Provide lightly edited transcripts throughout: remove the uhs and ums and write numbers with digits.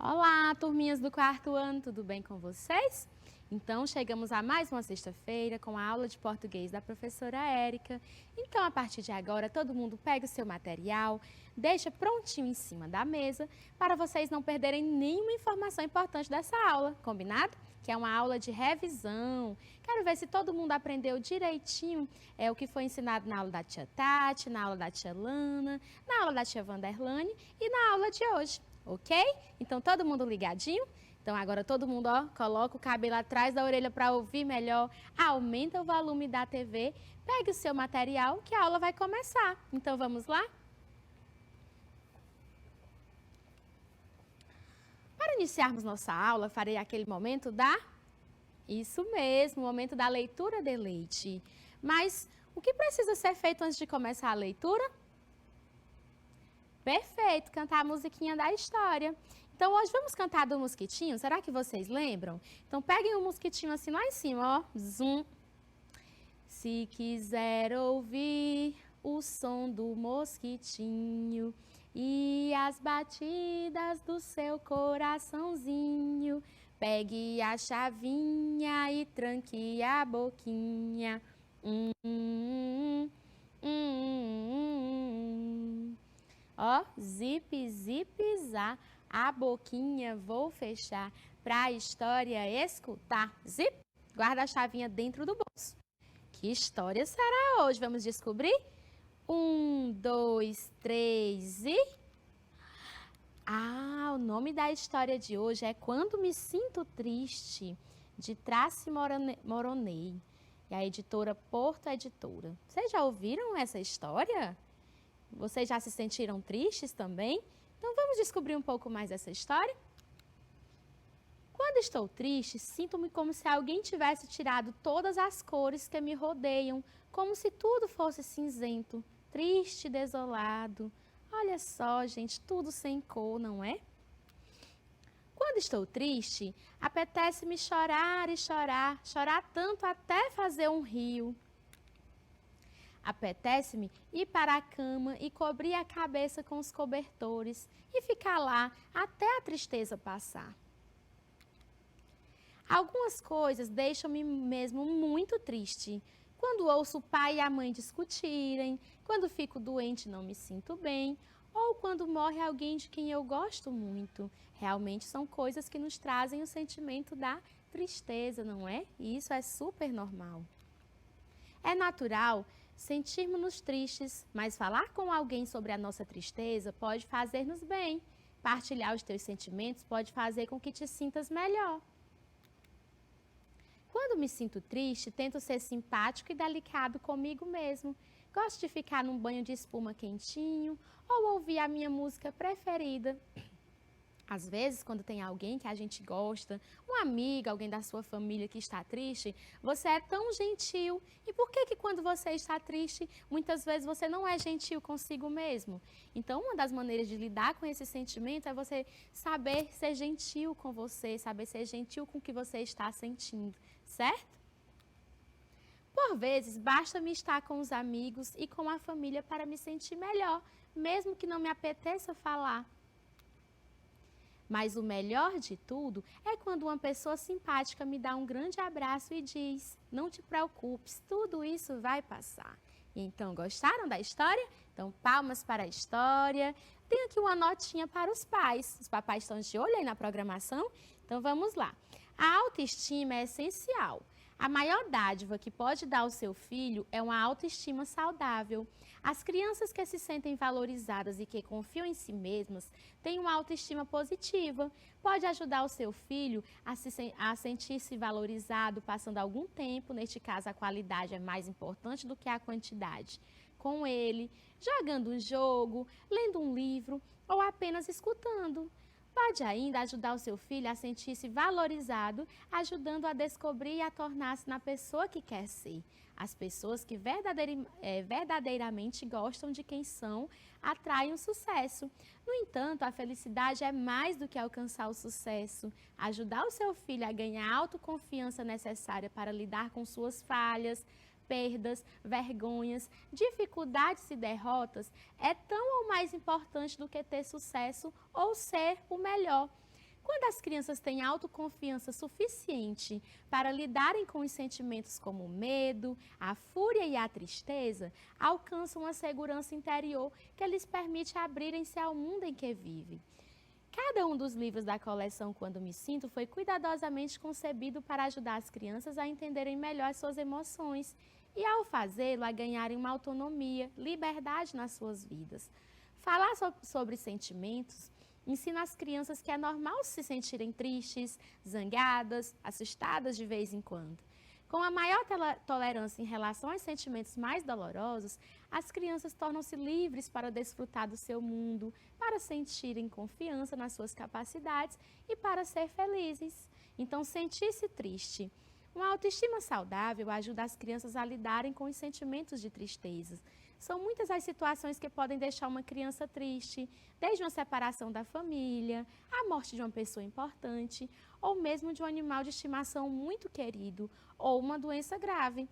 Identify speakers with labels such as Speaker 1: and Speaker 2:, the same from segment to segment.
Speaker 1: Olá, turminhas do quarto ano, tudo bem com vocês? Então, chegamos a mais uma sexta-feira com a aula de português da professora Érica. Então, a partir de agora, todo mundo pega o seu material, deixa prontinho em cima da mesa, para vocês não perderem nenhuma informação importante dessa aula, combinado? Que é uma aula de revisão. Quero ver se todo mundo aprendeu direitinho o que foi ensinado na aula da tia Tati, na aula da tia Lana, na aula da tia Vanderlane e na aula de hoje. Ok? Então, todo mundo ligadinho? Então, agora todo mundo, coloca o cabelo atrás da orelha para ouvir melhor, aumenta o volume da TV, pegue o seu material que a aula vai começar. Então, vamos lá? Para iniciarmos nossa aula, farei aquele momento da... Isso mesmo, o momento da leitura de leite. Mas, o que precisa ser feito antes de começar a leitura? Perfeito, cantar a musiquinha da história. Então, hoje vamos cantar do mosquitinho, será que vocês lembram? Então, peguem o mosquitinho assim lá em cima, ó, zum. Se quiser ouvir o som do mosquitinho e as batidas do seu coraçãozinho, pegue a chavinha e tranque a boquinha. Ó, zip, zip, zá, a boquinha vou fechar pra história escutar. Zip, guarda a chavinha dentro do bolso. Que história será hoje? Vamos descobrir? 1, 2, 3 e... o nome da história de hoje é Quando Me Sinto Triste, de Tracy Moroney. E a editora Porto Editora. Vocês já ouviram essa história? Vocês já se sentiram tristes também? Então vamos descobrir um pouco mais dessa história? Quando estou triste, sinto-me como se alguém tivesse tirado todas as cores que me rodeiam, como se tudo fosse cinzento, triste, desolado. Olha só, gente, tudo sem cor, não é? Quando estou triste, apetece-me chorar e chorar, chorar tanto até fazer um rio. Apetece-me ir para a cama e cobrir a cabeça com os cobertores e ficar lá até a tristeza passar. Algumas coisas deixam-me mesmo muito triste. Quando ouço o pai e a mãe discutirem, quando fico doente e não me sinto bem, ou quando morre alguém de quem eu gosto muito. Realmente são coisas que nos trazem o sentimento da tristeza, não é? E isso é super normal. É natural sentirmos-nos tristes, mas falar com alguém sobre a nossa tristeza pode fazer-nos bem. Partilhar os teus sentimentos pode fazer com que te sintas melhor. Quando me sinto triste, tento ser simpático e delicado comigo mesmo. Gosto de ficar num banho de espuma quentinho ou ouvir a minha música preferida. Às vezes, quando tem alguém que a gente gosta, um amigo, alguém da sua família que está triste, você é tão gentil. E por que quando você está triste, muitas vezes você não é gentil consigo mesmo? Então, uma das maneiras de lidar com esse sentimento é você saber ser gentil com você, saber ser gentil com o que você está sentindo, certo? Por vezes, basta-me estar com os amigos e com a família para me sentir melhor, mesmo que não me apeteça falar. Mas o melhor de tudo é quando uma pessoa simpática me dá um grande abraço e diz: não te preocupes, tudo isso vai passar. Então, gostaram da história? Então, palmas para a história. Tem aqui uma notinha para os pais. Os papais estão de olho aí na programação? Então, vamos lá. A autoestima é essencial. A maior dádiva que pode dar ao seu filho é uma autoestima saudável. As crianças que se sentem valorizadas e que confiam em si mesmas têm uma autoestima positiva. Pode ajudar o seu filho a sentir-se valorizado passando algum tempo, neste caso a qualidade é mais importante do que a quantidade, com ele, jogando um jogo, lendo um livro ou apenas escutando. Pode ainda ajudar o seu filho a sentir-se valorizado, ajudando a descobrir e a tornar-se na pessoa que quer ser. As pessoas que verdadeiramente gostam de quem são, atraem o sucesso. No entanto, a felicidade é mais do que alcançar o sucesso. Ajudar o seu filho a ganhar a autoconfiança necessária para lidar com suas falhas, perdas, vergonhas, dificuldades e derrotas é tão ou mais importante do que ter sucesso ou ser o melhor. Quando as crianças têm autoconfiança suficiente para lidarem com os sentimentos como o medo, a fúria e a tristeza, alcançam uma segurança interior que lhes permite abrirem-se ao mundo em que vivem. Cada um dos livros da coleção Quando Me Sinto foi cuidadosamente concebido para ajudar as crianças a entenderem melhor as suas emoções e, ao fazê-lo, a ganharem uma autonomia, liberdade nas suas vidas. Falar sobre sentimentos ensina as crianças que é normal se sentirem tristes, zangadas, assustadas de vez em quando. Com a maior tolerância em relação aos sentimentos mais dolorosos, as crianças tornam-se livres para desfrutar do seu mundo, para sentirem confiança nas suas capacidades e para ser felizes. Então, sentir-se triste. Uma autoestima saudável ajuda as crianças a lidarem com os sentimentos de tristeza. São muitas as situações que podem deixar uma criança triste, desde uma separação da família, a morte de uma pessoa importante, ou mesmo de um animal de estimação muito querido, ou uma doença grave.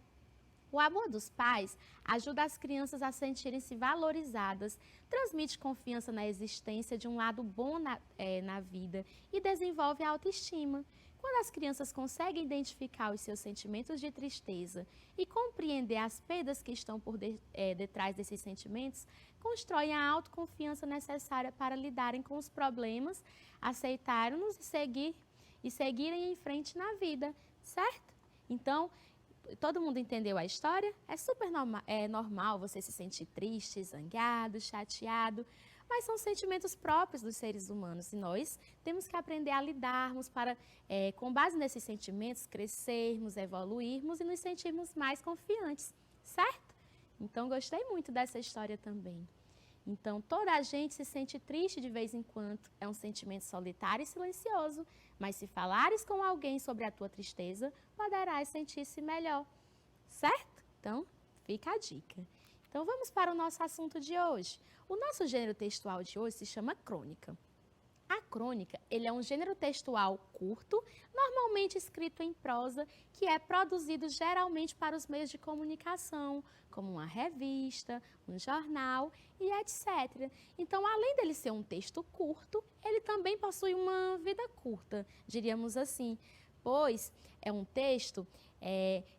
Speaker 1: O amor dos pais ajuda as crianças a sentirem-se valorizadas, transmite confiança na existência de um lado bom na vida e desenvolve a autoestima. Quando as crianças conseguem identificar os seus sentimentos de tristeza e compreender as perdas que estão por detrás desses sentimentos, constroem a autoconfiança necessária para lidarem com os problemas, aceitarem-nos e seguirem em frente na vida, certo? Então, todo mundo entendeu a história? É super normal você se sentir triste, zangado, chateado, mas são sentimentos próprios dos seres humanos e nós temos que aprender a lidarmos para, com base nesses sentimentos, crescermos, evoluirmos e nos sentirmos mais confiantes, certo? Então, gostei muito dessa história também. Então, toda a gente se sente triste de vez em quando, é um sentimento solitário e silencioso, mas se falares com alguém sobre a tua tristeza, poderás sentir-se melhor, certo? Então, fica a dica. Então, vamos para o nosso assunto de hoje. O nosso gênero textual de hoje se chama crônica. A crônica, ele é um gênero textual curto, normalmente escrito em prosa, que é produzido geralmente para os meios de comunicação, como uma revista, um jornal e etc. Então, além dele ser um texto curto, ele também possui uma vida curta, diríamos assim, pois é um texto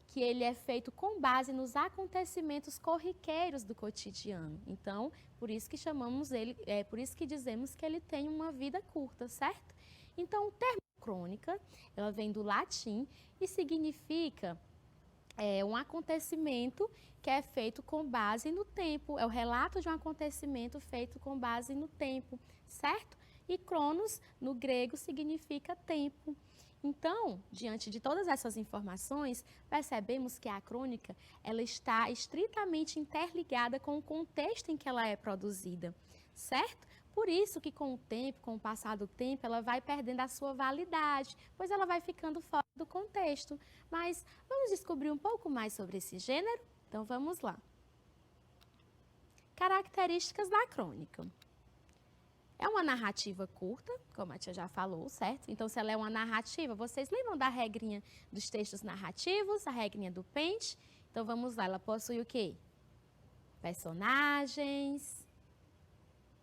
Speaker 1: que ele é feito com base nos acontecimentos corriqueiros do cotidiano. Então, por isso que chamamos ele, por isso que dizemos que ele tem uma vida curta, certo? Então, o termo crônica, ela vem do latim e significa um acontecimento que é feito com base no tempo. É o relato de um acontecimento feito com base no tempo, certo? E cronos, no grego, significa tempo. Então, diante de todas essas informações, percebemos que a crônica ela está estritamente interligada com o contexto em que ela é produzida, certo? Por isso que com o tempo, com o passar do tempo, ela vai perdendo a sua validade, pois ela vai ficando fora do contexto. Mas vamos descobrir um pouco mais sobre esse gênero? Então vamos lá. Características da crônica. É uma narrativa curta, como a tia já falou, certo? Então, se ela é uma narrativa, vocês lembram da regrinha dos textos narrativos, a regrinha do Pente? Então, vamos lá, ela possui o quê? Personagens,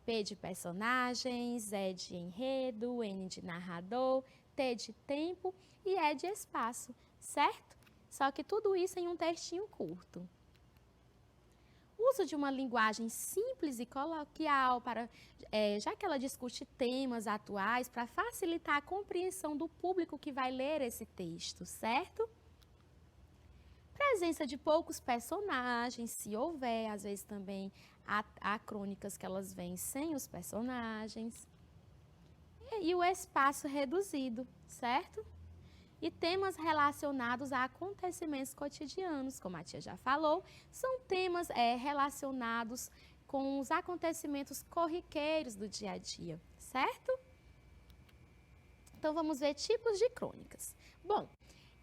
Speaker 1: P de personagens, E de enredo, N de narrador, T de tempo e E de espaço, certo? Só que tudo isso em um textinho curto. Uso de uma linguagem simples e coloquial, já que ela discute temas atuais, para facilitar a compreensão do público que vai ler esse texto, certo? Presença de poucos personagens, se houver, às vezes também há crônicas que elas vêm sem os personagens. E o espaço reduzido, certo? E temas relacionados a acontecimentos cotidianos, como a tia já falou, são temas relacionados com os acontecimentos corriqueiros do dia a dia, certo? Então, vamos ver tipos de crônicas. Bom,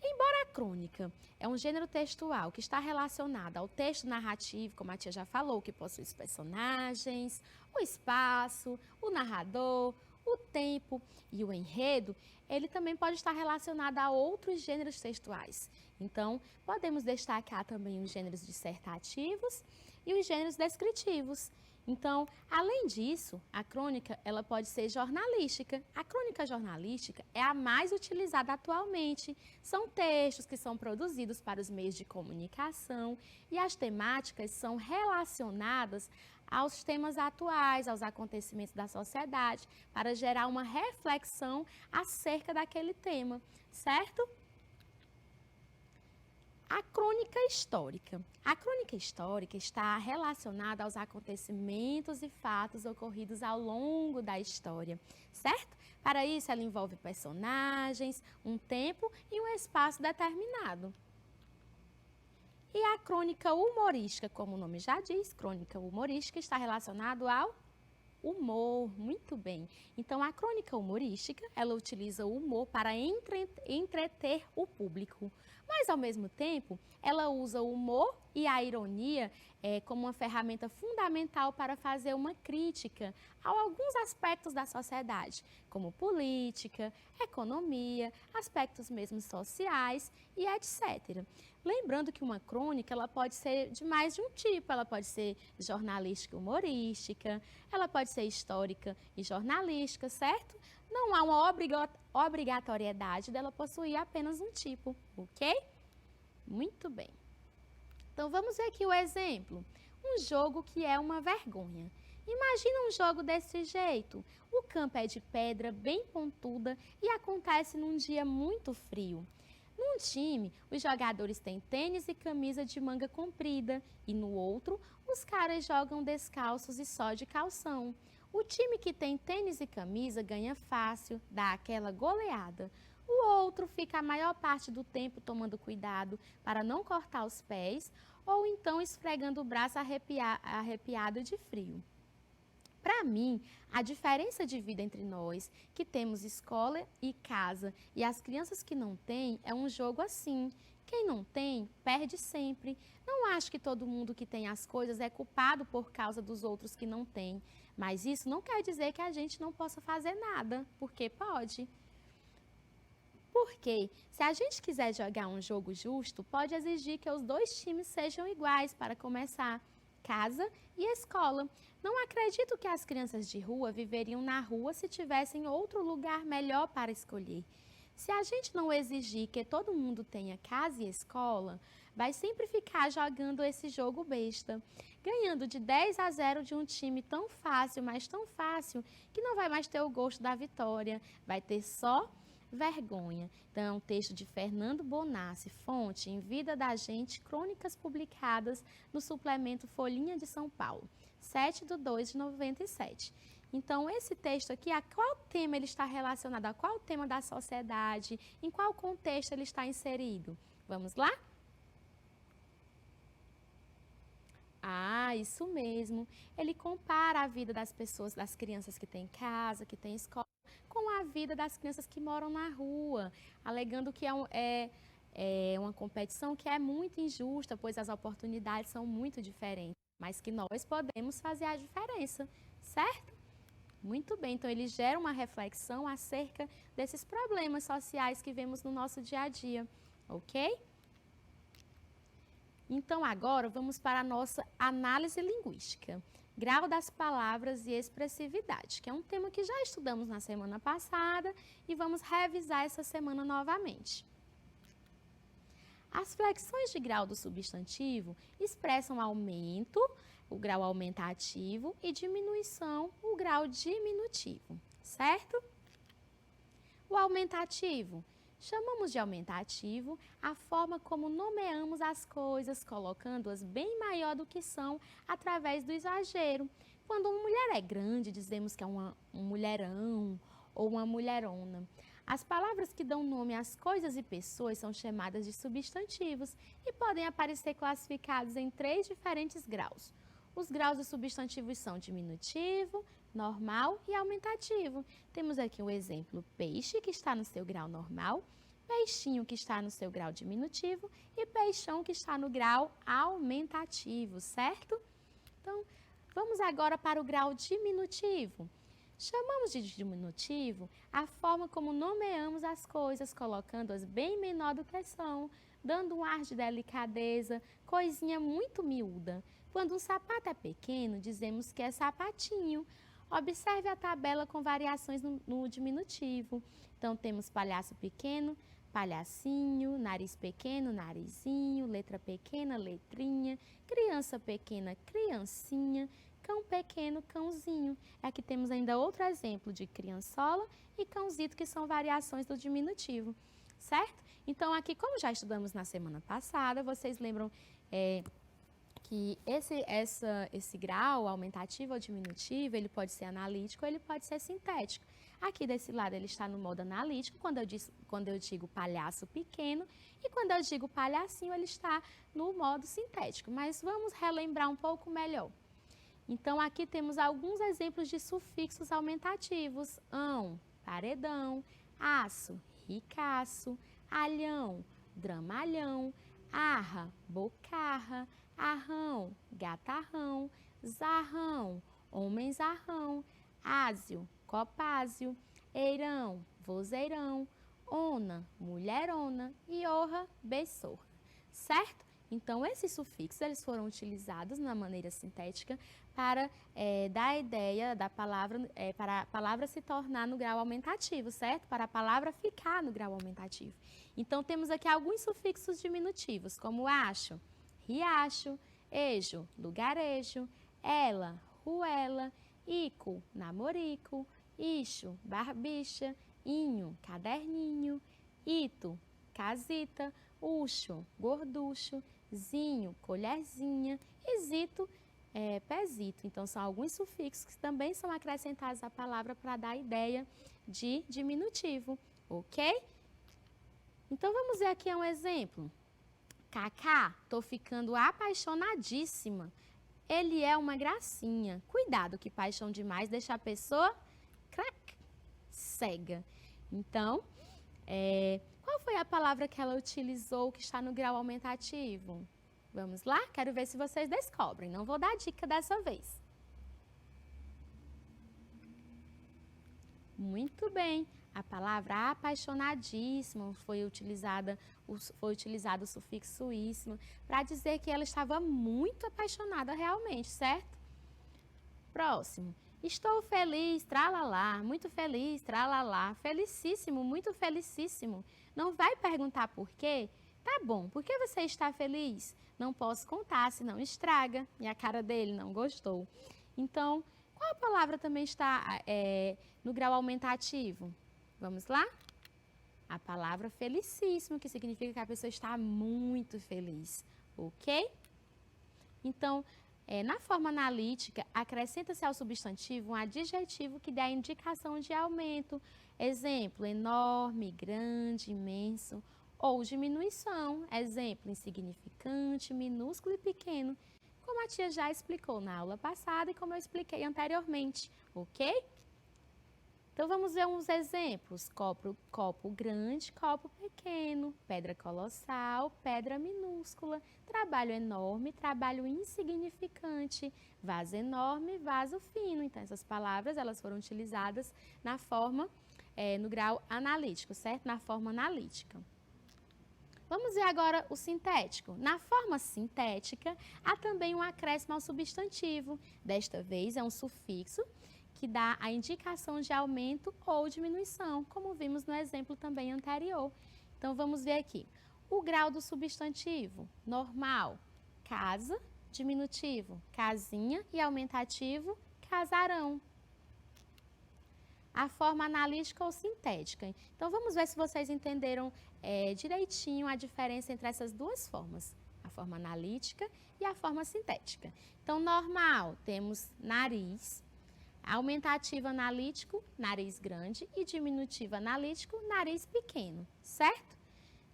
Speaker 1: embora a crônica é um gênero textual que está relacionado ao texto narrativo, como a tia já falou, que possui os personagens, o espaço, o narrador, o tempo e o enredo, ele também pode estar relacionado a outros gêneros textuais. Então, podemos destacar também os gêneros dissertativos e os gêneros descritivos. Então, além disso, a crônica ela pode ser jornalística. A crônica jornalística é a mais utilizada atualmente. São textos que são produzidos para os meios de comunicação e as temáticas são relacionadas aos temas atuais, aos acontecimentos da sociedade, para gerar uma reflexão acerca daquele tema, certo? A crônica histórica. A crônica histórica está relacionada aos acontecimentos e fatos ocorridos ao longo da história, certo? Para isso, ela envolve personagens, um tempo e um espaço determinado. E a crônica humorística, como o nome já diz, crônica humorística está relacionado ao humor, muito bem. Então, a crônica humorística, ela utiliza o humor para entreter o público. Mas, ao mesmo tempo, ela usa o humor e a ironia como uma ferramenta fundamental para fazer uma crítica a alguns aspectos da sociedade, como política, economia, aspectos mesmo sociais e etc. Lembrando que uma crônica ela pode ser de mais de um tipo, ela pode ser jornalística e humorística, ela pode ser histórica e jornalística, certo? Não há uma obrigatoriedade dela possuir apenas um tipo, ok? Muito bem. Então, vamos ver aqui o exemplo. Um jogo que é uma vergonha. Imagina um jogo desse jeito. O campo é de pedra bem pontuda e acontece num dia muito frio. Num time, os jogadores têm tênis e camisa de manga comprida e no outro, os caras jogam descalços e só de calção. O time que tem tênis e camisa ganha fácil, dá aquela goleada. O outro fica a maior parte do tempo tomando cuidado para não cortar os pés ou então esfregando o braço arrepiado de frio. Para mim, a diferença de vida entre nós, que temos escola e casa, e as crianças que não têm, é um jogo assim. Quem não tem, perde sempre. Não acho que todo mundo que tem as coisas é culpado por causa dos outros que não têm. Mas isso não quer dizer que a gente não possa fazer nada, porque pode. Porque, se a gente quiser jogar um jogo justo, pode exigir que os dois times sejam iguais para começar. Casa e escola. Não acredito que as crianças de rua viveriam na rua se tivessem outro lugar melhor para escolher. Se a gente não exigir que todo mundo tenha casa e escola, vai sempre ficar jogando esse jogo besta, ganhando de 10-0 de um time tão fácil, mas tão fácil, que não vai mais ter o gosto da vitória, vai ter só vergonha. Então, é um texto de Fernando Bonassi, fonte em Vida da Gente, crônicas publicadas no suplemento Folhinha de São Paulo, 7/2/97. Então, esse texto aqui, a qual tema ele está relacionado, a qual tema da sociedade, em qual contexto ele está inserido? Vamos lá? Ah, isso mesmo. Ele compara a vida das pessoas, das crianças que têm casa, que têm escola, com a vida das crianças que moram na rua, alegando que é uma competição que é muito injusta, pois as oportunidades são muito diferentes, mas que nós podemos fazer a diferença, certo? Muito bem, então ele gera uma reflexão acerca desses problemas sociais que vemos no nosso dia a dia, ok? Então agora vamos para a nossa análise linguística. Grau das palavras e expressividade, que é um tema que já estudamos na semana passada e vamos revisar essa semana novamente. As flexões de grau do substantivo expressam aumento, o grau aumentativo, e diminuição, o grau diminutivo, certo? O aumentativo. Chamamos de aumentativo a forma como nomeamos as coisas, colocando-as bem maior do que são através do exagero. Quando uma mulher é grande, dizemos que é um mulherão ou uma mulherona. As palavras que dão nome às coisas e pessoas são chamadas de substantivos e podem aparecer classificados em 3 diferentes graus. Os graus dos substantivos são diminutivo, normal e aumentativo. Temos aqui um exemplo: peixe, que está no seu grau normal, peixinho, que está no seu grau diminutivo, e peixão, que está no grau aumentativo, certo? Então, vamos agora para o grau diminutivo. Chamamos de diminutivo a forma como nomeamos as coisas, colocando-as bem menor do que são, dando um ar de delicadeza, coisinha muito miúda. Quando um sapato é pequeno, dizemos que é sapatinho. Observe a tabela com variações no diminutivo. Então, temos palhaço pequeno, palhacinho, nariz pequeno, narizinho, letra pequena, letrinha, criança pequena, criancinha, cão pequeno, cãozinho. Aqui temos ainda outro exemplo de criançola e cãozito, que são variações do diminutivo, certo? Então, aqui, como já estudamos na semana passada, vocês lembram que esse grau aumentativo ou diminutivo, ele pode ser analítico ou ele pode ser sintético. Aqui desse lado ele está no modo analítico, quando eu digo palhaço pequeno, e quando eu digo palhacinho, ele está no modo sintético. Mas vamos relembrar um pouco melhor. Então, aqui temos alguns exemplos de sufixos aumentativos. Ão, paredão, aço, ricaço, alhão, dramalhão, arra, bocarra, arrão, gatarrão, zarrão, homenzarrão, ázio, copázio, eirão, vozeirão, ona, mulherona e orra, beçorra, certo? Então, esses sufixos eles foram utilizados na maneira sintética para dar a ideia da palavra, para a palavra se tornar no grau aumentativo, certo? Para a palavra ficar no grau aumentativo. Então, temos aqui alguns sufixos diminutivos, como acho, riacho, ejo, lugarejo, ela, ruela, ico, namorico, ixo, barbicha, inho, caderninho, ito, casita, uxo, gorducho, zinho, colherzinha e zito, pezito. Então, são alguns sufixos que também são acrescentados à palavra para dar a ideia de diminutivo, ok? Então, vamos ver aqui um exemplo. Cacá, tô ficando apaixonadíssima. Ele é uma gracinha. Cuidado que paixão demais deixa a pessoa cega. Então, qual foi a palavra que ela utilizou que está no grau aumentativo? Vamos lá? Quero ver se vocês descobrem. Não vou dar dica dessa vez. Muito bem. A palavra apaixonadíssimo foi utilizado o sufixo íssimo para dizer que ela estava muito apaixonada realmente, certo? Próximo. Estou feliz, tralalá, muito feliz, tralalá, felicíssimo, muito felicíssimo. Não vai perguntar por quê? Tá bom, por que você está feliz? Não posso contar, senão estraga. E a cara dele não gostou. Então, qual palavra também está no grau aumentativo? Vamos lá? A palavra felicíssimo, que significa que a pessoa está muito feliz, ok? Então, na forma analítica, acrescenta-se ao substantivo um adjetivo que dá a indicação de aumento. Exemplo, enorme, grande, imenso. Ou diminuição. Exemplo, insignificante, minúsculo e pequeno. Como a tia já explicou na aula passada e como eu expliquei anteriormente, ok? Então, vamos ver uns exemplos. Copo grande, copo pequeno, pedra colossal, pedra minúscula, trabalho enorme, trabalho insignificante, vaso enorme, vaso fino. Então, essas palavras elas foram utilizadas na forma, no grau analítico, certo? Na forma analítica. Vamos ver agora o sintético. Na forma sintética, há também um acréscimo ao substantivo. Desta vez, é um sufixo que dá a indicação de aumento ou diminuição, como vimos no exemplo também anterior. Então, vamos ver aqui. O grau do substantivo, normal, casa, diminutivo, casinha e aumentativo, casarão. A forma analítica ou sintética. Então, vamos ver se vocês entenderam direitinho a diferença entre essas duas formas, a forma analítica e a forma sintética. Então, normal, temos nariz. Aumentativo analítico, nariz grande, e diminutivo analítico, nariz pequeno, certo?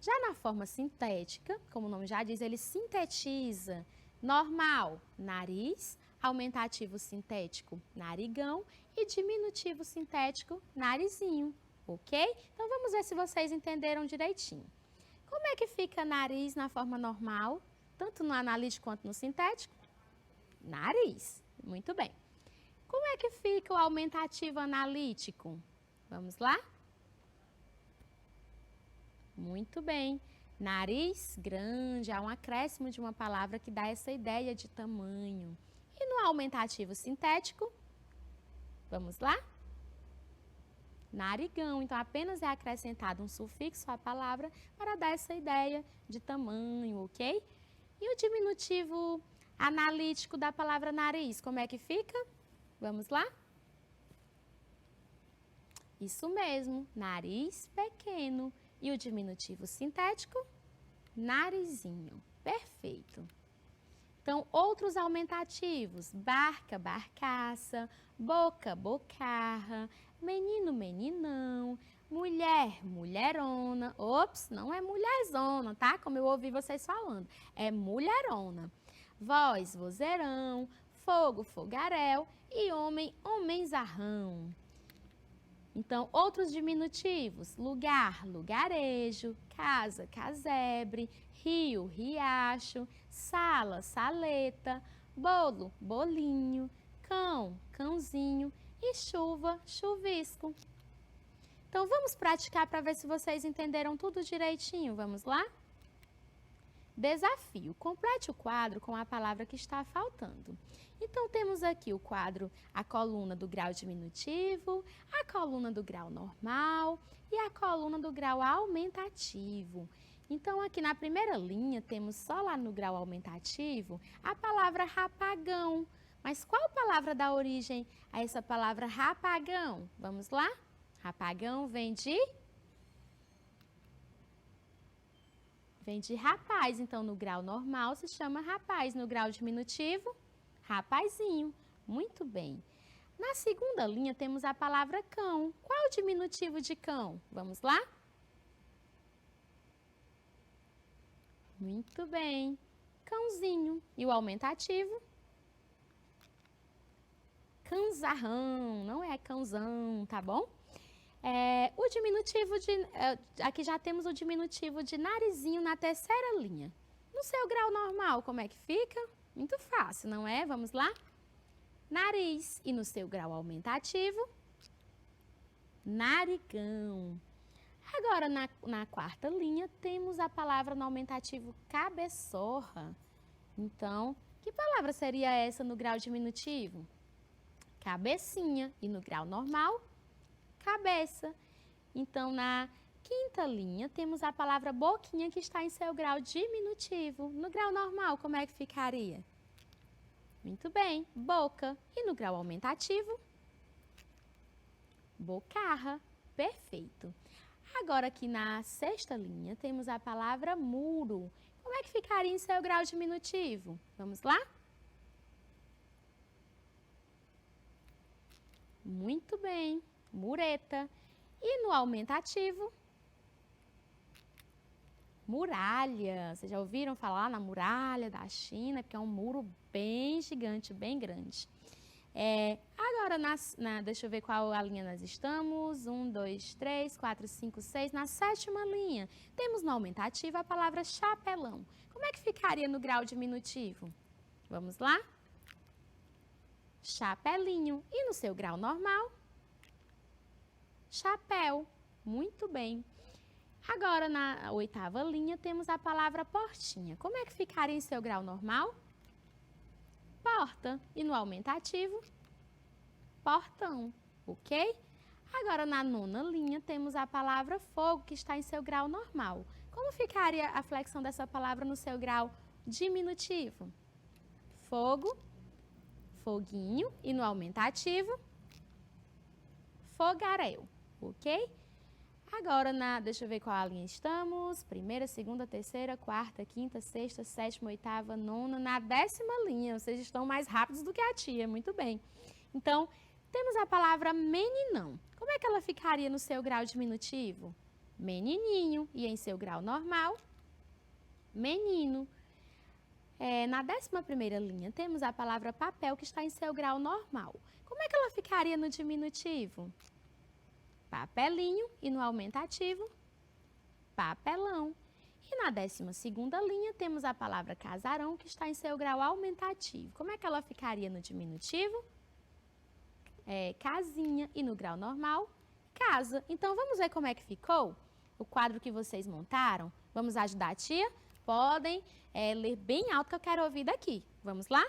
Speaker 1: Já na forma sintética, como o nome já diz, ele sintetiza. Normal, nariz, aumentativo sintético, narigão, e diminutivo sintético, narizinho, ok? Então, vamos ver se vocês entenderam direitinho. Como é que fica nariz na forma normal, tanto no analítico quanto no sintético? Nariz, muito bem. Como é que fica o aumentativo analítico? Vamos lá? Muito bem. Nariz grande, há um acréscimo de uma palavra que dá essa ideia de tamanho. E no aumentativo sintético, vamos lá? Narigão, então apenas é acrescentado um sufixo à palavra para dar essa ideia de tamanho, ok? E o diminutivo analítico da palavra nariz, como é que fica? Vamos lá? Isso mesmo, nariz pequeno. E o diminutivo sintético? Narizinho. Perfeito. Então, outros aumentativos: barca, barcaça, boca, bocarra, menino, meninão, mulher, mulherona. Ops, não é mulherzona, tá? Como eu ouvi vocês falando. É mulherona. Voz, vozeirão, fogo, fogaréu e homem, homenzarrão. Então, outros diminutivos: lugar, lugarejo, casa, casebre, rio, riacho, sala, saleta, bolo, bolinho, cão, cãozinho e chuva, chuvisco. Então, vamos praticar para ver se vocês entenderam tudo direitinho. Vamos lá? Desafio: complete o quadro com a palavra que está faltando. Então, temos aqui o quadro, a coluna do grau diminutivo, a coluna do grau normal e a coluna do grau aumentativo. Então, aqui na primeira linha, temos só lá no grau aumentativo a palavra rapagão. Mas qual palavra dá origem a essa palavra rapagão? Vamos lá? Rapagão vem de rapaz, então no grau normal se chama rapaz, no grau diminutivo, rapazinho. Muito bem. Na segunda linha temos a palavra cão. Qual é o diminutivo de cão? Vamos lá? Muito bem. Cãozinho. E o aumentativo? Cãozarrão, não é cãozão, tá bom? O diminutivo de... aqui já temos o diminutivo de narizinho na terceira linha. No seu grau normal, como é que fica? Muito fácil, não é? Vamos lá? Nariz. E no seu grau aumentativo? Narigão. Agora, na quarta linha, temos a palavra no aumentativo cabeçorra. Então, que palavra seria essa no grau diminutivo? Cabecinha. E no grau normal? Cabeça. Então, na quinta linha, temos a palavra boquinha que está em seu grau diminutivo. No grau normal, como é que ficaria? Muito bem, boca. E no grau aumentativo? Bocarra. Perfeito. Agora, aqui na sexta linha, temos a palavra muro. Como é que ficaria em seu grau diminutivo? Vamos lá? Muito bem, mureta. E no aumentativo? Muralha. Vocês já ouviram falar na muralha da China? Porque é um muro bem gigante, bem grande. Agora, deixa eu ver qual a linha nós estamos. 1, 2, 3, 4, 5, 6. Na sétima linha, temos no aumentativo a palavra chapelão. Como é que ficaria no grau diminutivo? Vamos lá? Chapelinho. E no seu grau normal? Chapéu. Muito bem. Agora, na oitava linha, temos a palavra portinha. Como é que ficaria em seu grau normal? Porta. E no aumentativo? Portão. Ok? Agora, na nona linha, temos a palavra fogo, que está em seu grau normal. Como ficaria a flexão dessa palavra no seu grau diminutivo? Fogo, foguinho. E no aumentativo? Fogaréu. Ok? Agora, deixa eu ver qual a linha estamos. Primeira, segunda, terceira, quarta, quinta, sexta, sétima, oitava, nona. Na décima linha, vocês estão mais rápidos do que a tia, muito bem. Então, temos a palavra meninão. Como é que ela ficaria no seu grau diminutivo? Menininho. E em seu grau normal? Menino. Na 11ª linha, temos a palavra papel, que está em seu grau normal. Como é que ela ficaria no diminutivo? Papelinho. E no aumentativo? Papelão. E na 12ª linha, temos a palavra casarão, que está em seu grau aumentativo. Como é que ela ficaria no diminutivo? Casinha. E no grau normal? Casa. Então, vamos ver como é que ficou o quadro que vocês montaram Vamos ajudar a tia? Podem ler bem alto que eu quero ouvir daqui. Vamos lá?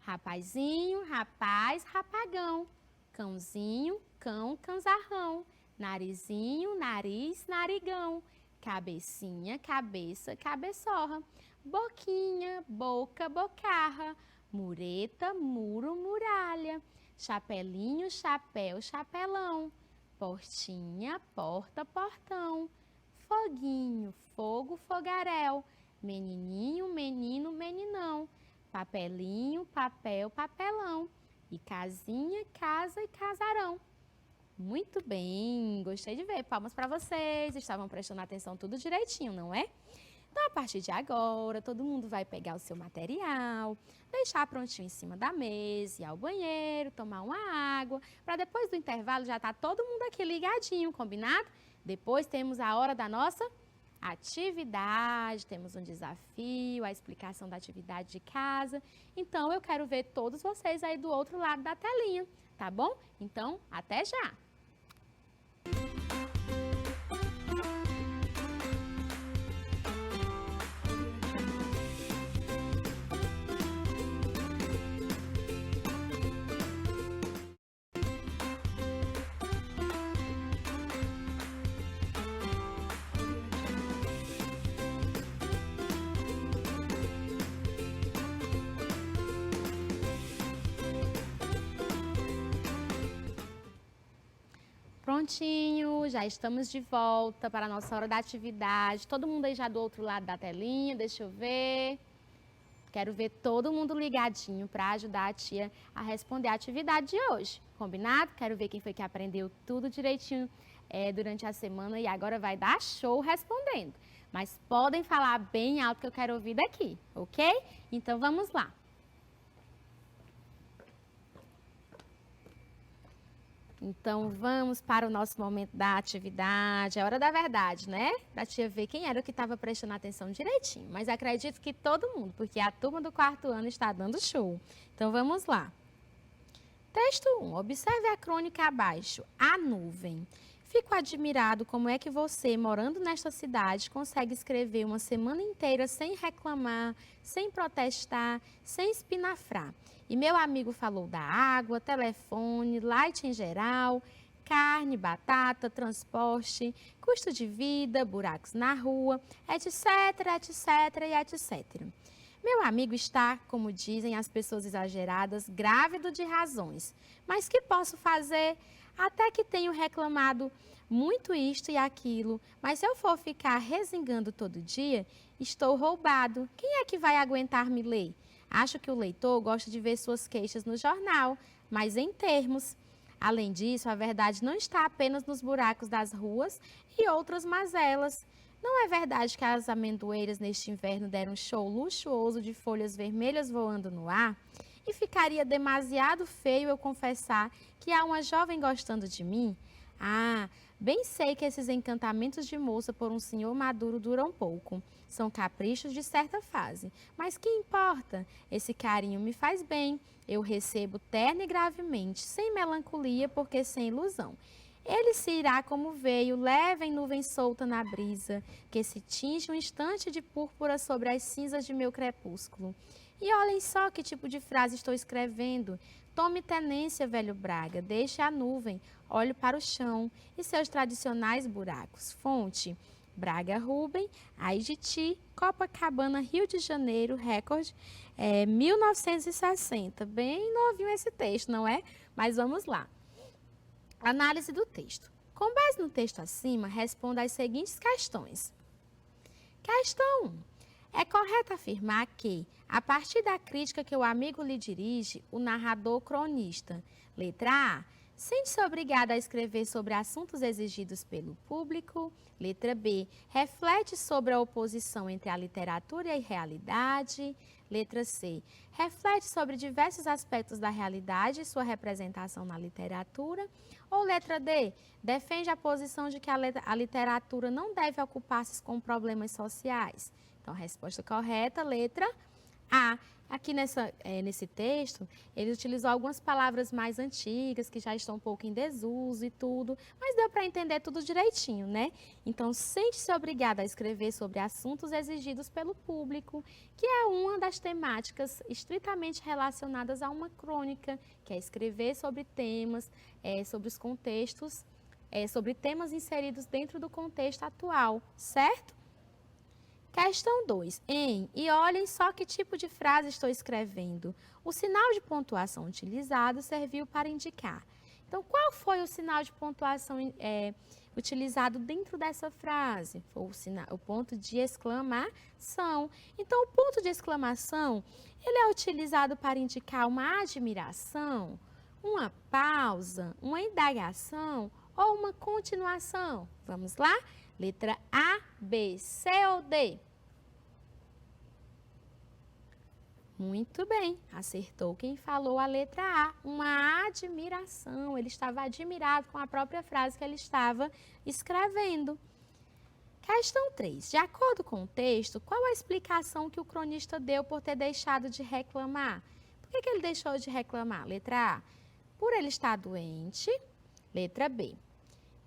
Speaker 1: Rapazinho, rapaz, rapagão. Cãozinho, cão, canzarrão. Narizinho, nariz, narigão. Cabecinha, cabeça, cabeçorra. Boquinha, boca, bocarra. Mureta, muro, muralha. Chapelinho, chapéu, chapelão. Portinha, porta, portão. Foguinho, fogo, fogaréu. Menininho, menino, meninão. Papelinho, papel, papelão. E casinha, casa e casarão. Muito bem, gostei de ver. Palmas para vocês. Estavam prestando atenção tudo direitinho, não é? Então, a partir de agora, todo mundo vai pegar o seu material, deixar prontinho em cima da mesa, ir ao banheiro, tomar uma água, para depois do intervalo já estar todo mundo aqui ligadinho, combinado? Depois temos a hora da nossa atividade, temos um desafio, a explicação da atividade de casa. Então, eu quero ver todos vocês aí do outro lado da telinha, tá bom? Então, até já! Prontinho, já estamos de volta para a nossa hora da atividade. Todo mundo aí já do outro lado da telinha, deixa eu ver. Quero ver todo mundo ligadinho para ajudar a tia a responder a atividade de hoje. Combinado? Quero ver quem foi que aprendeu tudo direitinho durante a semana e agora vai dar show respondendo. Mas podem falar bem alto que eu quero ouvir daqui, ok? Então vamos lá. Então, vamos para o nosso momento da atividade. É hora da verdade, né? Da tia ver quem era que estava prestando atenção direitinho. Mas acredito que todo mundo, porque a turma do 4º ano está dando show. Então, vamos lá. Texto 1. Observe a crônica abaixo. A nuvem. Fico admirado como é que você, morando nesta cidade, consegue escrever uma semana inteira sem reclamar, sem protestar, sem espinafrar. E meu amigo falou da água, telefone, light em geral, carne, batata, transporte, custo de vida, buracos na rua, etc, etc e etc. Meu amigo está, como dizem as pessoas exageradas, grávido de razões. Mas que posso fazer? Até que tenho reclamado muito isto e aquilo, mas se eu for ficar resingando todo dia, estou roubado. Quem é que vai aguentar me ler? Acho que o leitor gosta de ver suas queixas no jornal, mas em termos. Além disso, a verdade não está apenas nos buracos das ruas e outras mazelas. Não é verdade que as amendoeiras neste inverno deram um show luxuoso de folhas vermelhas voando no ar? E ficaria demasiado feio eu confessar que há uma jovem gostando de mim? Ah, bem sei que esses encantamentos de moça por um senhor maduro duram pouco. São caprichos de certa fase. Mas que importa? Esse carinho me faz bem. Eu recebo terna e gravemente, sem melancolia, porque sem ilusão. Ele se irá como veio, leve em nuvem solta na brisa, que se tinge um instante de púrpura sobre as cinzas de meu crepúsculo. E olhem só que tipo de frase estou escrevendo. Tome tenência, velho Braga, deixe a nuvem, olhe para o chão e seus tradicionais buracos. Fonte, Braga Rubem, Ai de Ti, Copacabana, Rio de Janeiro, recorde 1960. Bem novinho esse texto, não é? Mas vamos lá. Análise do texto. Com base no texto acima, responda às seguintes questões. Questão 1. É correto afirmar que, a partir da crítica que o amigo lhe dirige, o narrador cronista, letra A, sente-se obrigado a escrever sobre assuntos exigidos pelo público. Letra B, reflete sobre a oposição entre a literatura e a realidade. Letra C, reflete sobre diversos aspectos da realidade e sua representação na literatura. Ou letra D, defende a posição de que a literatura não deve ocupar-se com problemas sociais. Então, a resposta correta, letra A. Aqui nesse texto, ele utilizou algumas palavras mais antigas, que já estão um pouco em desuso e tudo, mas deu para entender tudo direitinho, né? Então, sente-se obrigada a escrever sobre assuntos exigidos pelo público, que é uma das temáticas estritamente relacionadas a uma crônica, que é escrever sobre temas, sobre os contextos, sobre temas inseridos dentro do contexto atual, certo? Questão 2. E olhem só que tipo de frase estou escrevendo. O sinal de pontuação utilizado serviu para indicar. Então, qual foi o sinal de pontuação utilizado dentro dessa frase? Foi o ponto de exclamação. Então, o ponto de exclamação, ele é utilizado para indicar uma admiração, uma pausa, uma indagação ou uma continuação. Vamos lá? Letra A, B, C ou D? Muito bem, acertou quem falou a letra A, uma admiração. Ele estava admirado com a própria frase que ele estava escrevendo. Questão 3. De acordo com o texto, qual a explicação que o cronista deu por ter deixado de reclamar? Por que ele deixou de reclamar? Letra A, por ele estar doente. Letra B,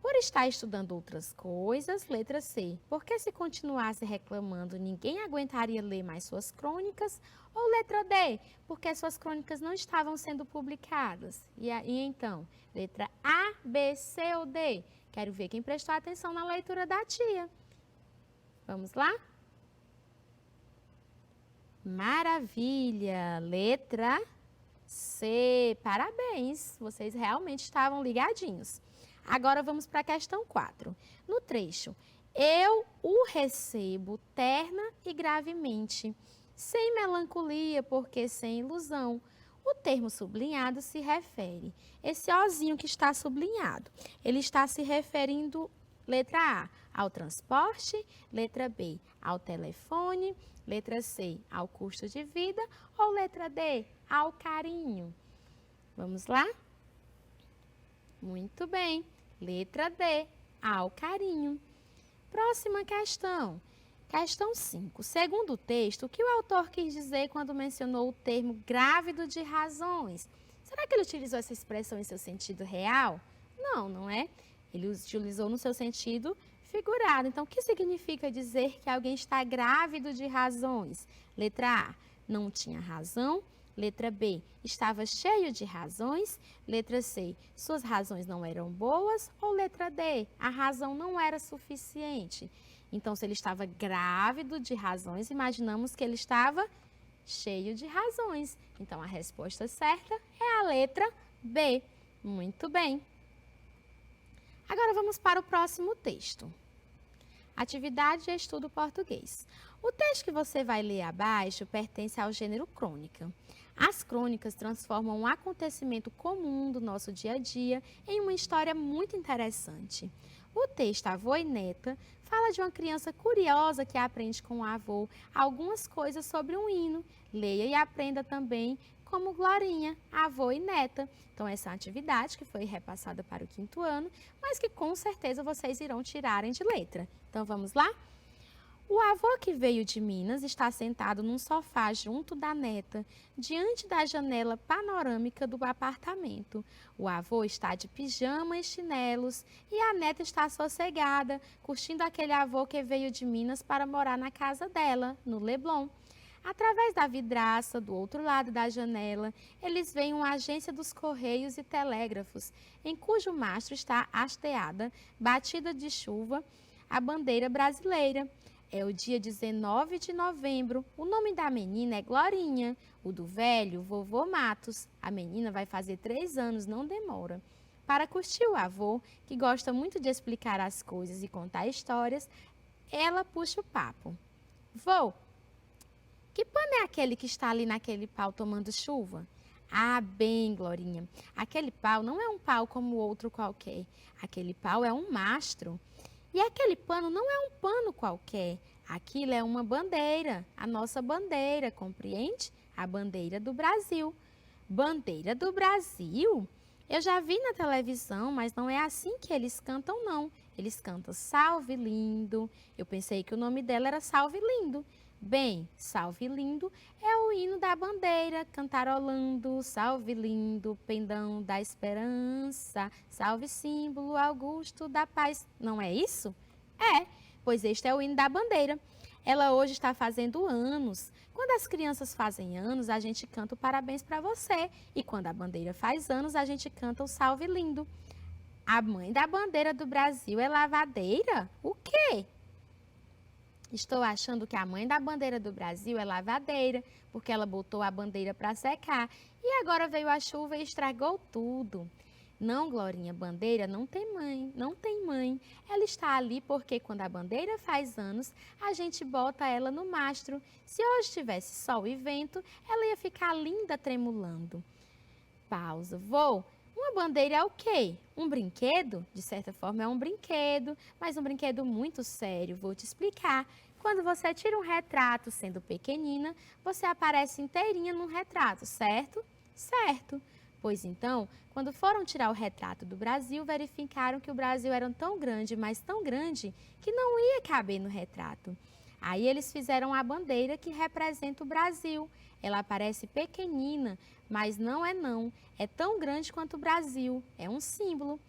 Speaker 1: por estar estudando outras coisas. Letra C, porque se continuasse reclamando, ninguém aguentaria ler mais suas crônicas. Ou letra D, porque suas crônicas não estavam sendo publicadas. E então, letra A, B, C ou D? Quero ver quem prestou atenção na leitura da tia. Vamos lá? Maravilha! Letra C. Parabéns! Vocês realmente estavam ligadinhos. Agora vamos para a questão 4. No trecho, eu o recebo terna e gravemente, sem melancolia, porque sem ilusão. O termo sublinhado se refere, esse ozinho que está sublinhado, ele está se referindo, letra A, ao transporte, letra B, ao telefone, letra C, ao custo de vida ou letra D, ao carinho. Vamos lá? Muito bem. Letra D, ao carinho. Próxima questão. Questão 5. Segundo o texto, o que o autor quis dizer quando mencionou o termo grávido de razões? Será que ele utilizou essa expressão em seu sentido real? Não, não é? Ele utilizou no seu sentido figurado. Então, o que significa dizer que alguém está grávido de razões? Letra A, não tinha razão. Letra B, estava cheio de razões. Letra C, suas razões não eram boas. Ou letra D, a razão não era suficiente. Então, se ele estava grávido de razões, imaginamos que ele estava cheio de razões. Então, a resposta certa é a letra B. Muito bem. Agora, vamos para o próximo texto. Atividade de estudo português. O texto que você vai ler abaixo pertence ao gênero crônica. As crônicas transformam um acontecimento comum do nosso dia a dia em uma história muito interessante. O texto Avô e Neta fala de uma criança curiosa que aprende com o avô algumas coisas sobre um hino. Leia e aprenda também como Glorinha, avô e neta. Então, essa atividade que foi repassada para o 5º ano, mas que com certeza vocês irão tirarem de letra. Então, vamos lá? O avô que veio de Minas está sentado num sofá junto da neta, diante da janela panorâmica do apartamento. O avô está de pijama e chinelos e a neta está sossegada, curtindo aquele avô que veio de Minas para morar na casa dela, no Leblon. Através da vidraça, do outro lado da janela, eles veem uma agência dos Correios e Telégrafos, em cujo mastro está hasteada, batida de chuva, a bandeira brasileira. É o dia 19 de novembro. O nome da menina é Glorinha. O do velho, vovô Matos. A menina vai fazer 3 anos, não demora. Para curtir o avô, que gosta muito de explicar as coisas e contar histórias, ela puxa o papo. Vô, que pano é aquele que está ali naquele pau tomando chuva? Ah, bem, Glorinha. Aquele pau não é um pau como outro qualquer. Aquele pau é um mastro. E aquele pano não é um pano qualquer, aquilo é uma bandeira, a nossa bandeira, compreende? A bandeira do Brasil. Bandeira do Brasil? Eu já vi na televisão, mas não é assim que eles cantam, não. Eles cantam Salve Lindo. Eu pensei que o nome dela era Salve Lindo. Bem, Salve Lindo é o hino da bandeira, cantarolando, salve lindo, pendão da esperança, salve símbolo augusto da paz. Não é isso? É, pois este é o hino da bandeira. Ela hoje está fazendo anos. Quando as crianças fazem anos, a gente canta o parabéns para você. E quando a bandeira faz anos, a gente canta o salve lindo. A mãe da bandeira do Brasil é lavadeira? O quê? Estou achando que a mãe da bandeira do Brasil é lavadeira, porque ela botou a bandeira para secar e agora veio a chuva e estragou tudo. Não, Glorinha, bandeira não tem mãe, não tem mãe. Ela está ali porque quando a bandeira faz anos, a gente bota ela no mastro. Se hoje tivesse sol e vento, ela ia ficar linda tremulando. Pausa, vou. Uma bandeira é o quê? Um brinquedo? De certa forma é um brinquedo, mas um brinquedo muito sério. Vou te explicar. Quando você tira um retrato sendo pequenina, você aparece inteirinha num retrato, certo? Certo. Pois então, quando foram tirar o retrato do Brasil, verificaram que o Brasil era tão grande, mas tão grande, que não ia caber no retrato. Aí eles fizeram a bandeira que representa o Brasil. Ela parece pequenina, mas não é não. É tão grande quanto o Brasil. É um símbolo.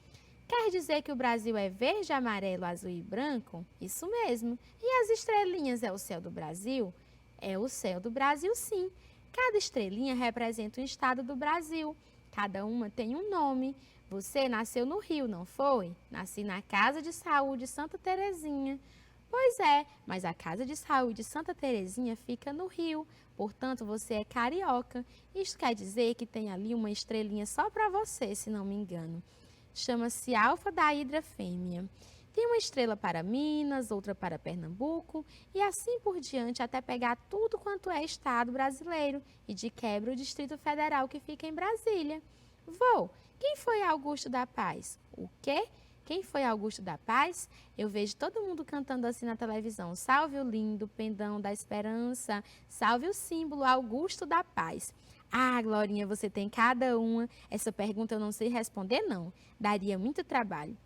Speaker 1: Quer dizer que o Brasil é verde, amarelo, azul e branco? Isso mesmo. E as estrelinhas é o céu do Brasil? É o céu do Brasil, sim. Cada estrelinha representa um estado do Brasil. Cada uma tem um nome. Você nasceu no Rio, não foi? Nasci na Casa de Saúde Santa Terezinha. Pois é, mas a Casa de Saúde Santa Terezinha fica no Rio, portanto você é carioca. Isto quer dizer que tem ali uma estrelinha só para você, se não me engano. Chama-se Alfa da Hidra Fêmea. Tem uma estrela para Minas, outra para Pernambuco e assim por diante até pegar tudo quanto é estado brasileiro e de quebra o Distrito Federal que fica em Brasília. Vou. Quem foi Augusto da Paz? O quê? Quem foi Augusto da Paz? Eu vejo todo mundo cantando assim na televisão. Salve o lindo pendão da esperança. Salve o símbolo Augusto da Paz. Ah, Glorinha, você tem cada uma. Essa pergunta eu não sei responder, não. Daria muito trabalho.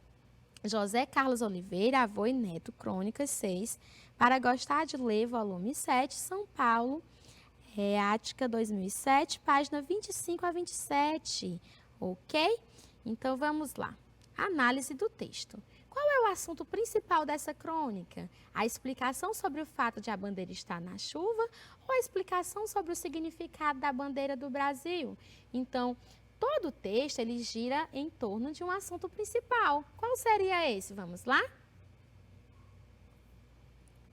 Speaker 1: José Carlos Oliveira, avô e neto, Crônicas 6. Para gostar de ler, volume 7, São Paulo, Ática 2007, página 25 a 27. Ok? Então vamos lá. Análise do texto. Qual é o assunto principal dessa crônica? A explicação sobre o fato de a bandeira estar na chuva ou a explicação sobre o significado da bandeira do Brasil? Então, todo o texto ele gira em torno de um assunto principal. Qual seria esse? Vamos lá?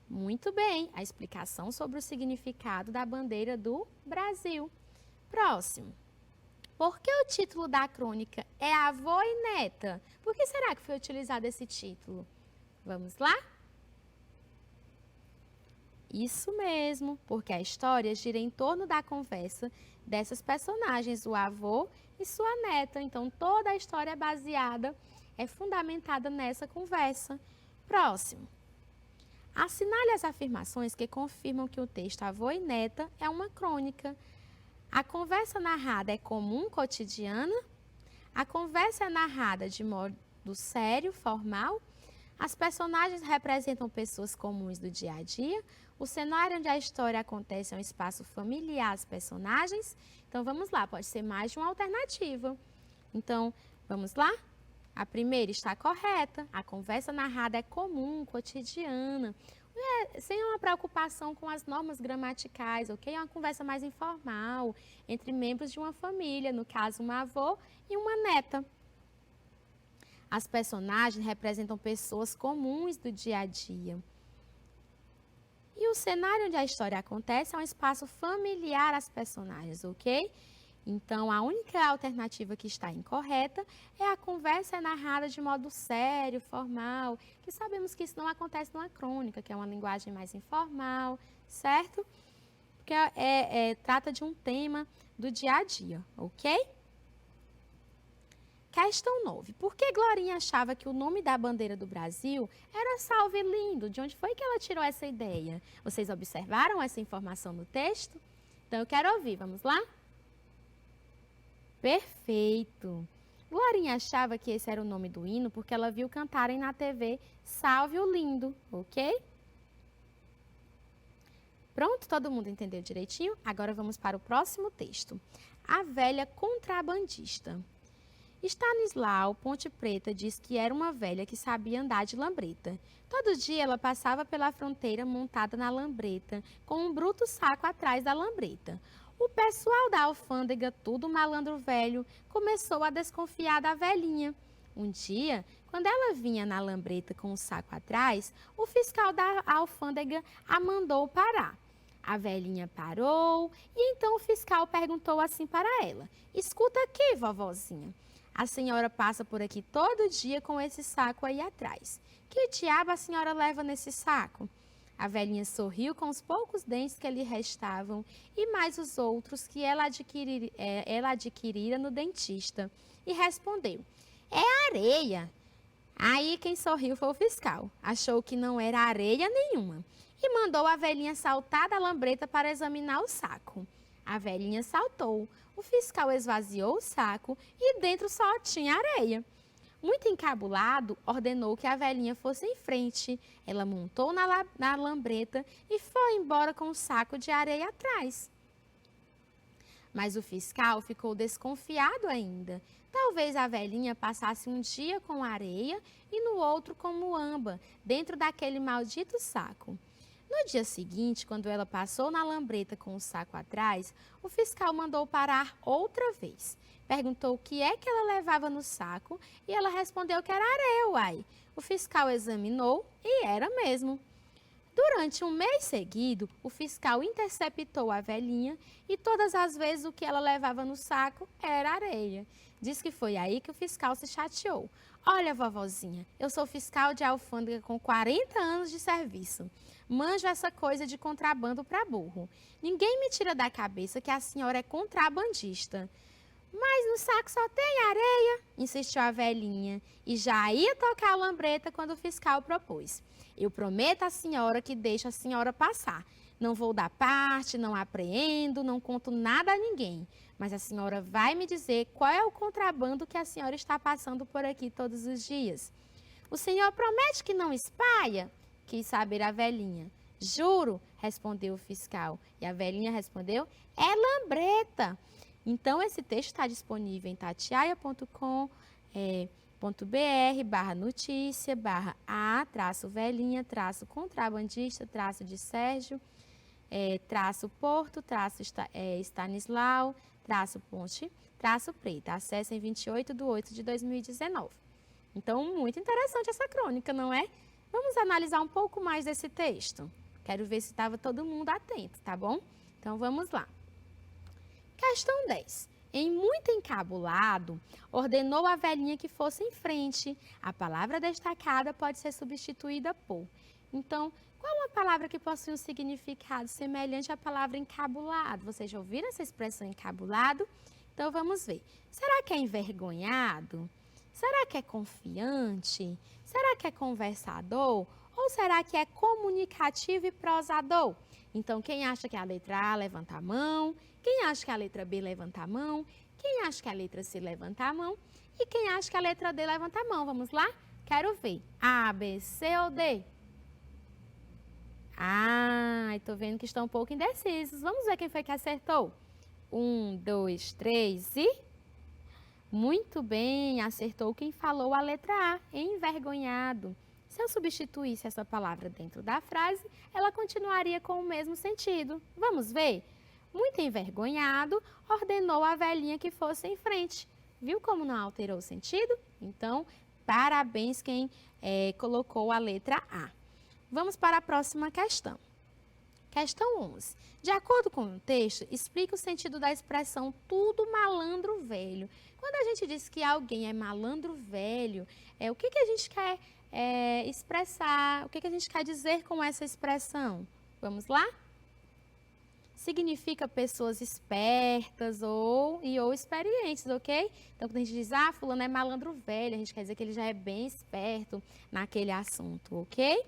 Speaker 1: Muito bem, a explicação sobre o significado da bandeira do Brasil. Próximo. Por que o título da crônica é Avó e Neta? Por que será que foi utilizado esse título? Vamos lá? Isso mesmo, porque a história gira em torno da conversa dessas personagens, o avô e sua neta. Então, toda a história é fundamentada nessa conversa. Próximo. Assinale as afirmações que confirmam que o texto Avô e Neta é uma crônica. A conversa narrada é comum, cotidiana? A conversa é narrada de modo sério, formal? As personagens representam pessoas comuns do dia a dia? O cenário onde a história acontece é um espaço familiar às personagens? Então, vamos lá, pode ser mais de uma alternativa. Então, vamos lá? A primeira está correta. A conversa narrada é comum, cotidiana. Sem uma preocupação com as normas gramaticais, ok? É uma conversa mais informal, entre membros de uma família, no caso, um avô e uma neta. As personagens representam pessoas comuns do dia a dia. E o cenário onde a história acontece é um espaço familiar às personagens, ok? Então, a única alternativa que está incorreta é a conversa é narrada de modo sério, formal, que sabemos que isso não acontece numa crônica, que é uma linguagem mais informal, certo? Porque trata de um tema do dia a dia, ok? Questão 9. Por que Glorinha achava que o nome da bandeira do Brasil era Salve Lindo? De onde foi que ela tirou essa ideia? Vocês observaram essa informação no texto? Então, eu quero ouvir, vamos lá? Perfeito! Glorinha achava que esse era o nome do hino porque ela viu cantarem na TV Salve o Lindo, ok? Pronto? Todo mundo entendeu direitinho? Agora vamos para o próximo texto. A velha contrabandista. Stanislau Ponte Preta diz que era uma velha que sabia andar de lambreta. Todo dia ela passava pela fronteira montada na lambreta, com um bruto saco atrás da lambreta. O pessoal da alfândega, tudo malandro velho, começou a desconfiar da velhinha. Um dia, quando ela vinha na lambreta com o saco atrás, o fiscal da alfândega a mandou parar. A velhinha parou e então o fiscal perguntou assim para ela: Escuta aqui, vovozinha. A senhora passa por aqui todo dia com esse saco aí atrás. Que diabo a senhora leva nesse saco? A velhinha sorriu com os poucos dentes que lhe restavam e mais os outros que ela adquirira no dentista e respondeu: É areia. Aí quem sorriu foi o fiscal. Achou que não era areia nenhuma e mandou a velhinha saltar da lambreta para examinar o saco. A velhinha saltou. O fiscal esvaziou o saco e dentro só tinha areia. Muito encabulado, ordenou que a velhinha fosse em frente. Ela montou na lambreta e foi embora com o saco de areia atrás. Mas o fiscal ficou desconfiado ainda. Talvez a velhinha passasse um dia com areia e no outro com muamba, dentro daquele maldito saco. No dia seguinte, quando ela passou na lambreta com o saco atrás, o fiscal mandou parar outra vez. Perguntou o que é que ela levava no saco e ela respondeu que era areia, uai. O fiscal examinou e era mesmo. Durante um mês seguido, o fiscal interceptou a velhinha e todas as vezes o que ela levava no saco era areia. Diz que foi aí que o fiscal se chateou. Olha, vovozinha, eu sou fiscal de alfândega com 40 anos de serviço. Manjo essa coisa de contrabando para burro. Ninguém me tira da cabeça que a senhora é contrabandista. Mas no saco só tem areia, insistiu a velhinha, e já ia tocar a lambreta quando o fiscal propôs. Eu prometo à senhora que deixo a senhora passar. Não vou dar parte, não apreendo, não conto nada a ninguém. Mas a senhora vai me dizer qual é o contrabando que a senhora está passando por aqui todos os dias. O senhor promete que não espalha? Quis saber a velhinha. Juro, respondeu o fiscal. E a velhinha respondeu, é lambreta. Então, esse texto está disponível em tatiaia.com.br/notícia/a-velhinha-contrabandista-de Sérgio, -porto, Stanislau, -ponte, -preta. Acessem 28/8/2019. Então, muito interessante essa crônica, não é? Vamos analisar um pouco mais desse texto. Quero ver se estava todo mundo atento, tá bom? Então, vamos lá. Questão 10. Em muito encabulado, ordenou a velhinha que fosse em frente. A palavra destacada pode ser substituída por. Então, qual uma palavra que possui um significado semelhante à palavra encabulado? Vocês já ouviram essa expressão encabulado? Então, vamos ver. Será que é envergonhado? Será que é confiante? Será que é conversador? Ou será que é comunicativo e prosador? Então, quem acha que é a letra A, levanta a mão. Quem acha que é a letra B, levanta a mão. Quem acha que é a letra C, levanta a mão. E quem acha que é a letra D, levanta a mão. Vamos lá? Quero ver. A, B, C ou D? Estou vendo que estão um pouco indecisos. Vamos ver quem foi que acertou. 1, 2, 3 e... Muito bem, acertou quem falou a letra A, envergonhado. Se eu substituísse essa palavra dentro da frase, ela continuaria com o mesmo sentido. Vamos ver? Muito envergonhado, ordenou a velhinha que fosse em frente. Viu como não alterou o sentido? Então, parabéns quem colocou a letra A. Vamos para a próxima questão. Questão 11. De acordo com o texto, explica o sentido da expressão tudo malandro velho. Quando a gente diz que alguém é malandro velho, o que a gente quer expressar? O que a gente quer dizer com essa expressão? Vamos lá? Significa pessoas espertas ou experientes, ok? Então, quando a gente diz, fulano é malandro velho, a gente quer dizer que ele já é bem esperto naquele assunto, ok?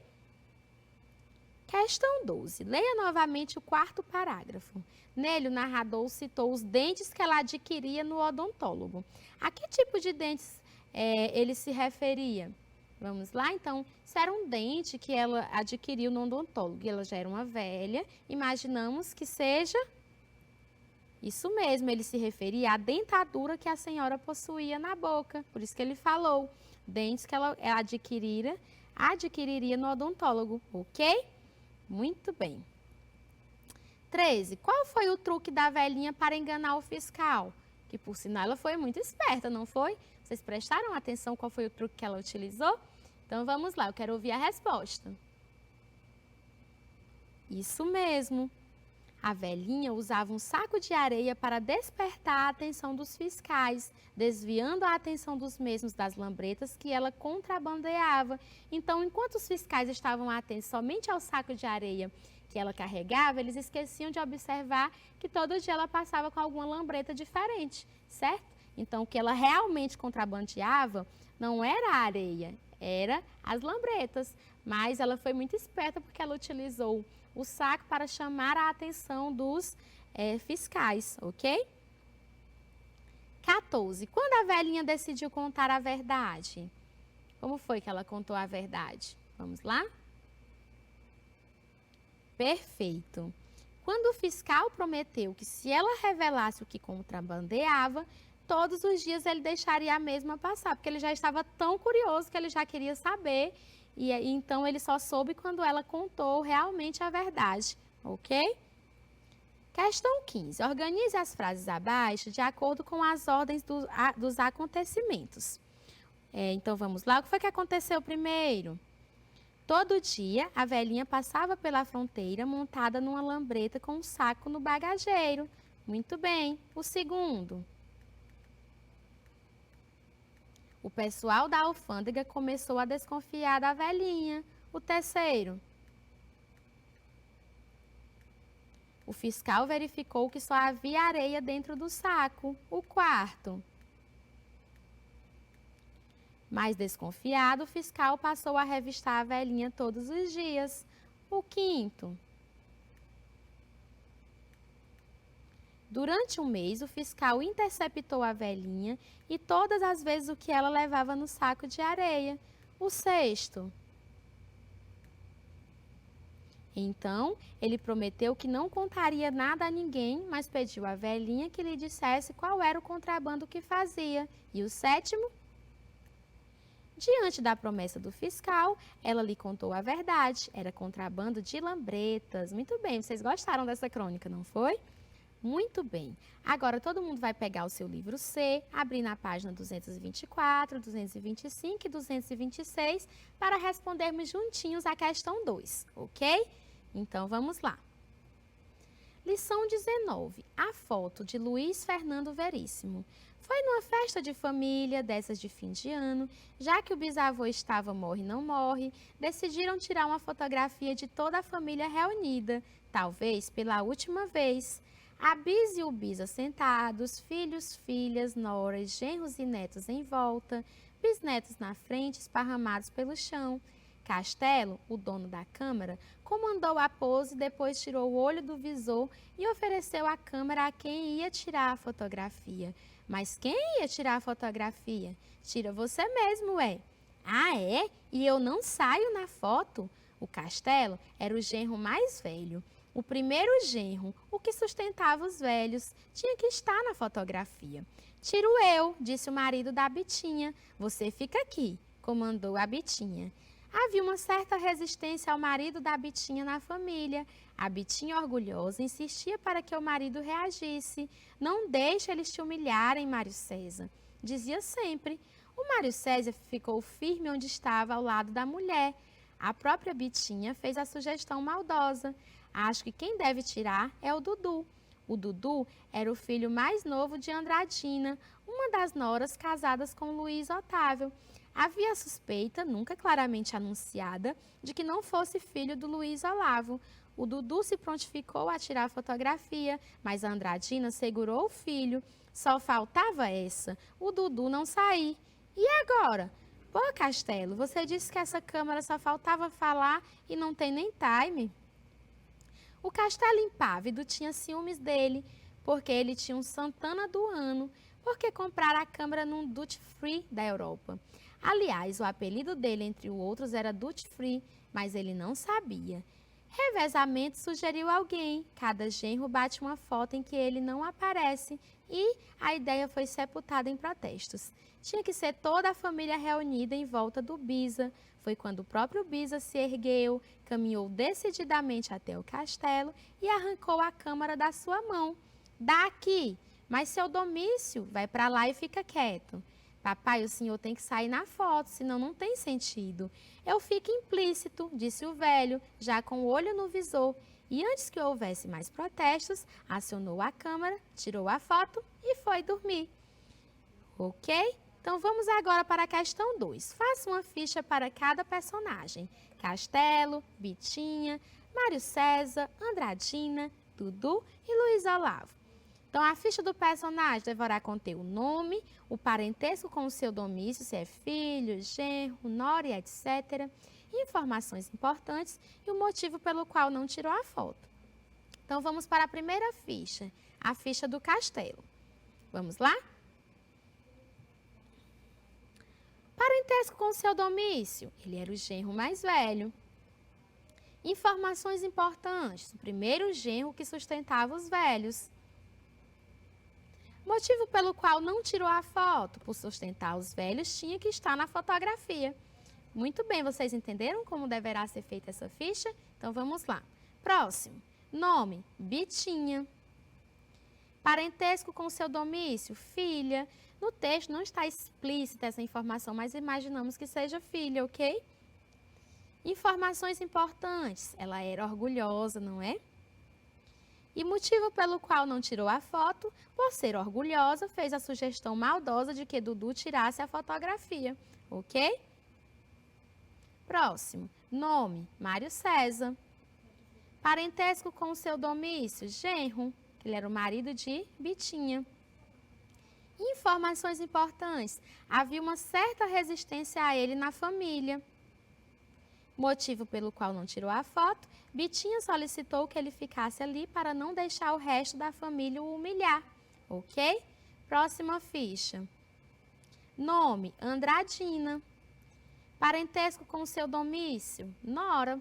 Speaker 1: Questão 12. Leia novamente o quarto parágrafo. Nele, o narrador citou os dentes que ela adquiria no odontólogo. A que tipo de dentes ele se referia? Vamos lá? Então, isso era um dente que ela adquiriu no odontólogo. E ela já era uma velha. Imaginamos que seja isso mesmo. Ele se referia à dentadura que a senhora possuía na boca. Por isso que ele falou dentes que ela adquiriria no odontólogo, ok? Muito bem. 13. Qual foi o truque da velhinha para enganar o fiscal? Que, por sinal, ela foi muito esperta, não foi? Vocês prestaram atenção qual foi o truque que ela utilizou? Então, vamos lá, eu quero ouvir a resposta. Isso mesmo. A velhinha usava um saco de areia para despertar a atenção dos fiscais, desviando a atenção dos mesmos das lambretas que ela contrabandeava. Então, enquanto os fiscais estavam atentos somente ao saco de areia que ela carregava, eles esqueciam de observar que todo dia ela passava com alguma lambreta diferente, certo? Então, o que ela realmente contrabandeava não era a areia, era as lambretas. Mas ela foi muito esperta porque ela utilizou o saco para chamar a atenção dos fiscais, ok? 14. Quando a velhinha decidiu contar a verdade? Como foi que ela contou a verdade? Vamos lá? Perfeito. Quando o fiscal prometeu que se ela revelasse o que contrabandeava, todos os dias ele deixaria a mesma passar, porque ele já estava tão curioso que ele já queria saber, e então ele só soube quando ela contou realmente a verdade, ok? Questão 15. Organize as frases abaixo de acordo com as ordens dos acontecimentos. Então vamos lá, o que foi que aconteceu primeiro? Todo dia, a velhinha passava pela fronteira montada numa lambreta com um saco no bagageiro. Muito bem. O segundo. O pessoal da alfândega começou a desconfiar da velhinha. O terceiro. O fiscal verificou que só havia areia dentro do saco. O quarto. Mais desconfiado, o fiscal passou a revistar a velhinha todos os dias. O quinto. Durante um mês, o fiscal interceptou a velhinha e todas as vezes o que ela levava no saco de areia. O sexto. Então, ele prometeu que não contaria nada a ninguém, mas pediu à velhinha que lhe dissesse qual era o contrabando que fazia. E o sétimo? Diante da promessa do fiscal, ela lhe contou a verdade. Era contrabando de lambretas. Muito bem, vocês gostaram dessa crônica, não foi? Muito bem. Agora, todo mundo vai pegar o seu livro C, abrir na página 224, 225 e 226 para respondermos juntinhos a questão 2, ok? Então, vamos lá. Lição 19. A foto de Luiz Fernando Veríssimo. Foi numa festa de família, dessas de fim de ano, já que o bisavô estava morre não morre, decidiram tirar uma fotografia de toda a família reunida, talvez pela última vez. A bis e o bisa sentados, filhos, filhas, noras, genros e netos em volta, bisnetos na frente, esparramados pelo chão. Castelo, o dono da câmara, comandou a pose, depois tirou o olho do visor e ofereceu a câmera a quem ia tirar a fotografia. Mas quem ia tirar a fotografia? Tira você mesmo, é. Ah, é? E eu não saio na foto? O Castelo era o genro mais velho. O primeiro genro, o que sustentava os velhos, tinha que estar na fotografia. Tiro eu, disse o marido da Bitinha. Você fica aqui, comandou a Bitinha. Havia uma certa resistência ao marido da Bitinha na família. A Bitinha, orgulhosa, insistia para que o marido reagisse. Não deixe eles te humilharem, Mário César, dizia sempre. O Mário César ficou firme onde estava, ao lado da mulher. A própria Bitinha fez a sugestão maldosa. Acho que quem deve tirar é o Dudu. O Dudu era o filho mais novo de Andradina, uma das noras casadas com Luiz Otávio. Havia suspeita, nunca claramente anunciada, de que não fosse filho do Luiz Olavo. O Dudu se prontificou a tirar a fotografia, mas a Andradina segurou o filho. Só faltava essa, o Dudu não sair. E agora? Pô, Castelo, você disse que essa câmera só faltava falar e não tem nem time. O Castelo impávido tinha ciúmes dele, porque ele tinha um Santana do ano, porque comprar a câmera num duty free da Europa. Aliás, o apelido dele, entre outros, era Duty Free, mas ele não sabia. Revezamento sugeriu alguém. Cada genro bate uma foto em que ele não aparece e a ideia foi sepultada em protestos. Tinha que ser toda a família reunida em volta do Bisa. Foi quando o próprio Bisa se ergueu, caminhou decididamente até o castelo e arrancou a câmara da sua mão. Daqui! Mas seu Domício, vai para lá e fica quieto. Papai, o senhor tem que sair na foto, senão não tem sentido. Eu fico implícito, disse o velho, já com o olho no visor. E antes que houvesse mais protestos, acionou a câmera, tirou a foto e foi dormir. Ok? Então vamos agora para a questão 2. Faça uma ficha para cada personagem. Castelo, Bitinha, Mário César, Andradina, Dudu e Luiz Olavo. Então, a ficha do personagem deverá conter o nome, o parentesco com o seu domício, se é filho, genro, nora, etc. Informações importantes e o motivo pelo qual não tirou a foto. Então, vamos para a primeira ficha, a ficha do castelo. Vamos lá? Parentesco com o seu domício, ele era o genro mais velho. Informações importantes, o primeiro genro que sustentava os velhos. Motivo pelo qual não tirou a foto, por sustentar os velhos, tinha que estar na fotografia. Muito bem, vocês entenderam como deverá ser feita essa ficha? Então, vamos lá. Próximo. Nome, Bitinha. Parentesco com seu domício, filha. No texto não está explícita essa informação, mas imaginamos que seja filha, ok? Informações importantes. Ela era orgulhosa, não é? E motivo pelo qual não tirou a foto, por ser orgulhosa, fez a sugestão maldosa de que Dudu tirasse a fotografia, ok? Próximo. Nome, Mário César. Parentesco com o seu domício, genro, que ele era o marido de Bitinha. Informações importantes. Havia uma certa resistência a ele na família. Motivo pelo qual não tirou a foto, Bitinha solicitou que ele ficasse ali para não deixar o resto da família o humilhar, ok? Próxima ficha. Nome, Andradina. Parentesco com seu domício, nora.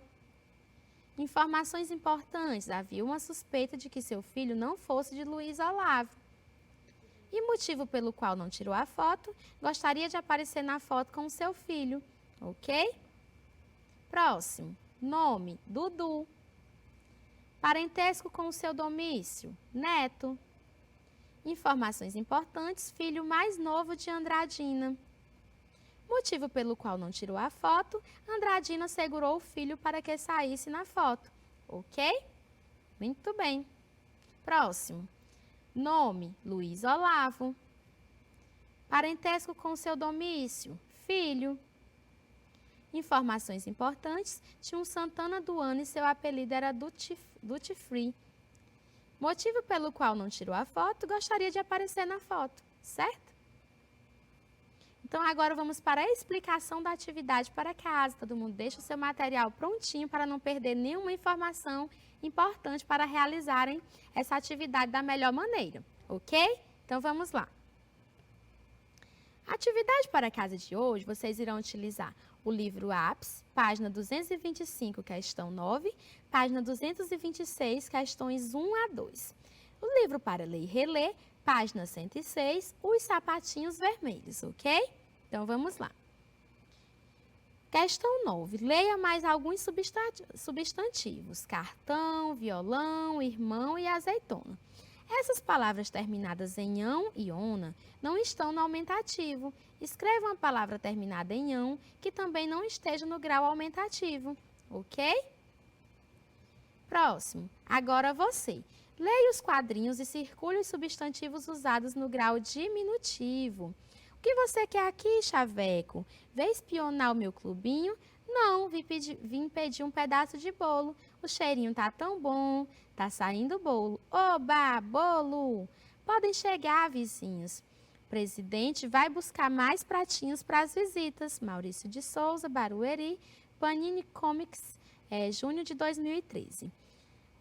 Speaker 1: Informações importantes, havia uma suspeita de que seu filho não fosse de Luiz Olavo. E motivo pelo qual não tirou a foto, gostaria de aparecer na foto com seu filho, ok? Próximo. Nome, Dudu. Parentesco com o seu domício, neto. Informações importantes, filho mais novo de Andradina. Motivo pelo qual não tirou a foto, Andradina segurou o filho para que saísse na foto, ok? Muito bem. Próximo. Nome, Luiz Olavo. Parentesco com o seu domício, filho. Informações importantes, tinha um Santana do Ano e seu apelido era Duty Free. Motivo pelo qual não tirou a foto, gostaria de aparecer na foto, certo? Então, agora vamos para a explicação da atividade para casa. Todo mundo deixa o seu material prontinho para não perder nenhuma informação importante para realizarem essa atividade da melhor maneira, ok? Então, vamos lá. Atividade para a casa de hoje, vocês irão utilizar o livro Ápice, página 225, questão 9, página 226, questões 1 a 2. O livro para ler e reler, página 106, Os Sapatinhos Vermelhos, ok? Então, vamos lá. Questão 9. Leia mais alguns substantivos. Cartão, violão, irmão e azeitona. Essas palavras terminadas em ão e ona não estão no aumentativo. Escreva uma palavra terminada em ão que também não esteja no grau aumentativo, ok? Próximo. Agora você. Leia os quadrinhos e circule os substantivos usados no grau diminutivo. O que você quer aqui, Chaveco? Vem espionar o meu clubinho? Não, vim pedir um pedaço de bolo. O cheirinho tá tão bom, tá saindo bolo. Oba, bolo! Podem chegar, vizinhos. O presidente vai buscar mais pratinhos para as visitas. Maurício de Souza, Barueri, Panini Comics, junho de 2013.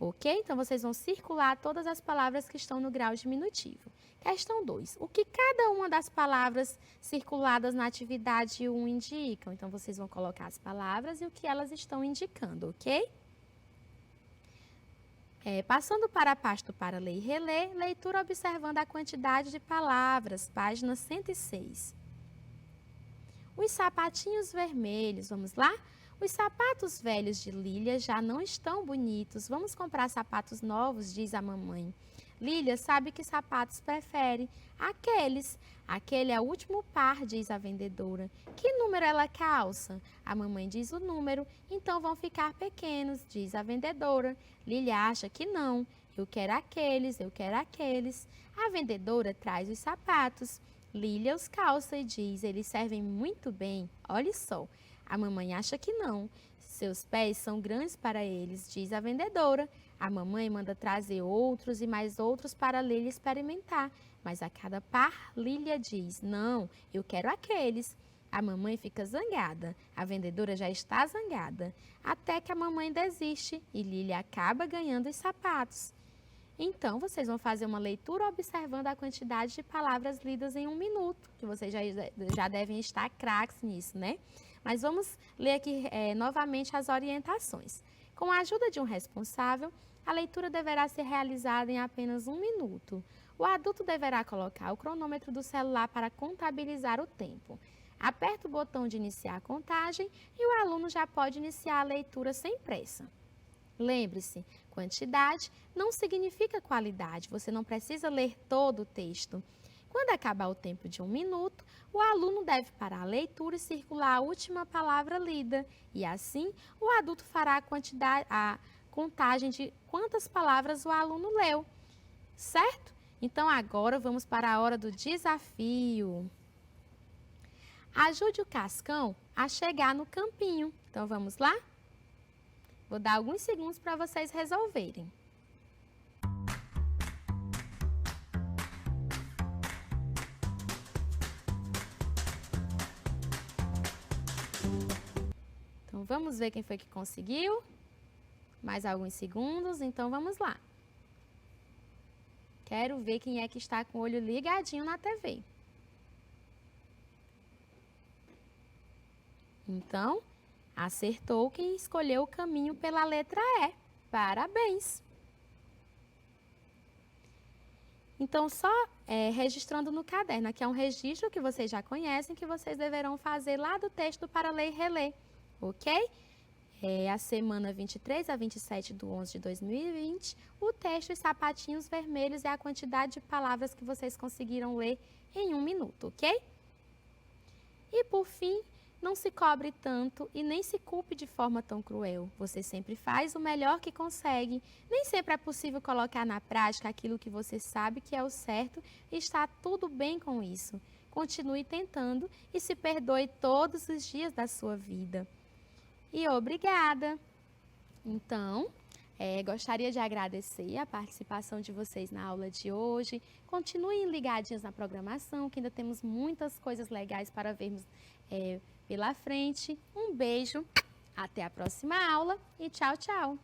Speaker 1: Ok? Então, vocês vão circular todas as palavras que estão no grau diminutivo. Questão 2. O que cada uma das palavras circuladas na atividade 1 indicam? Então, vocês vão colocar as palavras e o que elas estão indicando, ok? Passando para a pasta para ler e reler, leitura observando a quantidade de palavras, página 106. Os sapatinhos vermelhos, vamos lá? Os sapatos velhos de Lília já não estão bonitos. Vamos comprar sapatos novos, diz a mamãe. Lília sabe que sapatos prefere. Aqueles. Aquele é o último par, diz a vendedora. Que número ela calça? A mamãe diz o número. Então vão ficar pequenos, diz a vendedora. Lília acha que não. Eu quero aqueles, eu quero aqueles. A vendedora traz os sapatos. Lília os calça e diz, eles servem muito bem. Olhe só. A mamãe acha que não. Seus pés são grandes para eles, diz a vendedora. A mamãe manda trazer outros e mais outros para Lília experimentar. Mas a cada par, Lília diz, não, eu quero aqueles. A mamãe fica zangada. A vendedora já está zangada. Até que a mamãe desiste e Lília acaba ganhando os sapatos. Então, vocês vão fazer uma leitura observando a quantidade de palavras lidas em 1 minuto, que vocês já devem estar craques nisso, né? Mas vamos ler aqui novamente as orientações. Com a ajuda de um responsável, a leitura deverá ser realizada em apenas 1 minuto. O adulto deverá colocar o cronômetro do celular para contabilizar o tempo. Aperta o botão de iniciar a contagem e o aluno já pode iniciar a leitura sem pressa. Lembre-se, quantidade não significa qualidade, você não precisa ler todo o texto. Quando acabar o tempo de 1 minuto, o aluno deve parar a leitura e circular a última palavra lida. E assim, o adulto fará a contagem de quantas palavras o aluno leu. Certo? Então, agora vamos para a hora do desafio. Ajude o Cascão a chegar no campinho. Então, vamos lá? Vou dar alguns segundos para vocês resolverem. Então, vamos ver quem foi que conseguiu. Mais alguns segundos, então vamos lá. Quero ver quem é que está com o olho ligadinho na TV. Então, acertou quem escolheu o caminho pela letra E. Parabéns! Então, só registrando no caderno, aqui é um registro que vocês já conhecem, que vocês deverão fazer lá do texto para ler e reler, ok? A semana 23 a 27 do 11 de 2020, o texto Os Sapatinhos Vermelhos é a quantidade de palavras que vocês conseguiram ler em 1 minuto, ok? E por fim, não se cobre tanto e nem se culpe de forma tão cruel. Você sempre faz o melhor que consegue. Nem sempre é possível colocar na prática aquilo que você sabe que é o certo e está tudo bem com isso. Continue tentando e se perdoe todos os dias da sua vida. E obrigada! Então, gostaria de agradecer a participação de vocês na aula de hoje. Continuem ligadinhos na programação, que ainda temos muitas coisas legais para vermos pela frente. Um beijo, até a próxima aula e tchau, tchau!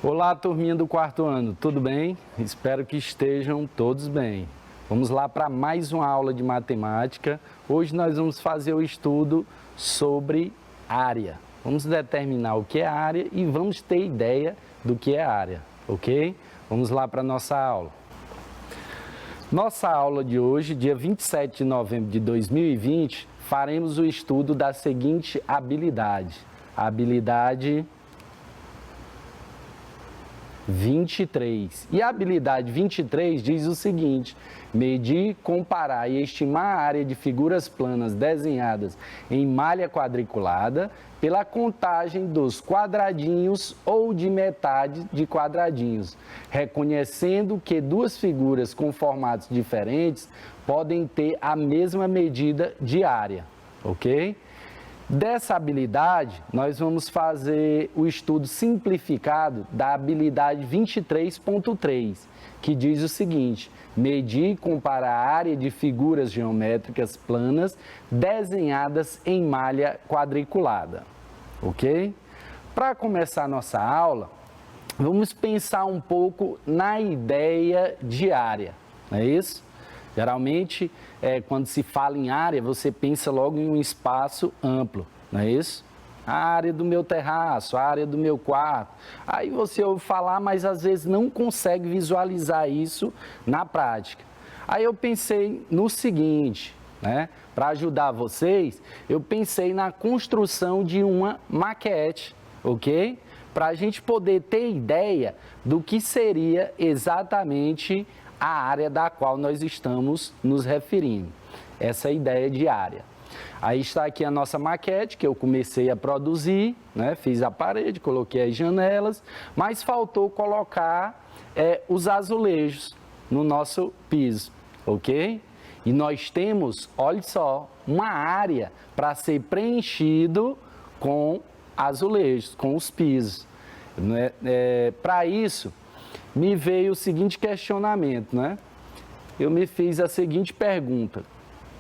Speaker 2: Olá, turminha do 4º ano, tudo bem? Espero que estejam todos bem. Vamos lá para mais uma aula de matemática. Hoje nós vamos fazer o estudo sobre área. Vamos determinar o que é área e vamos ter ideia do que é área, ok? Vamos lá para a nossa aula. Nossa aula de hoje, dia 27 de novembro de 2020, faremos o estudo da seguinte habilidade. A habilidade 23. E a habilidade 23 diz o seguinte: medir, comparar e estimar a área de figuras planas desenhadas em malha quadriculada pela contagem dos quadradinhos ou de metade de quadradinhos, reconhecendo que duas figuras com formatos diferentes podem ter a mesma medida de área, ok? Dessa habilidade, nós vamos fazer o estudo simplificado da habilidade 23.3, que diz o seguinte: medir e comparar a área de figuras geométricas planas desenhadas em malha quadriculada, ok? Para começar a nossa aula, vamos pensar um pouco na ideia de área, não é isso? Geralmente, quando se fala em área, você pensa logo em um espaço amplo, não é isso? A área do meu terraço, a área do meu quarto. Aí você ouve falar, mas às vezes não consegue visualizar isso na prática. Aí eu pensei no seguinte, né? Para ajudar vocês, eu pensei na construção de uma maquete, ok? Para a gente poder ter ideia do que seria exatamente a área da qual nós estamos nos referindo, essa ideia de área. Aí está aqui a nossa maquete que eu comecei a produzir, né? Fiz a parede, coloquei as janelas, mas faltou colocar os azulejos no nosso piso, ok? E nós temos, olha só, uma área para ser preenchido com azulejos, com os pisos. Para isso, me veio o seguinte questionamento, né? Eu me fiz a seguinte pergunta: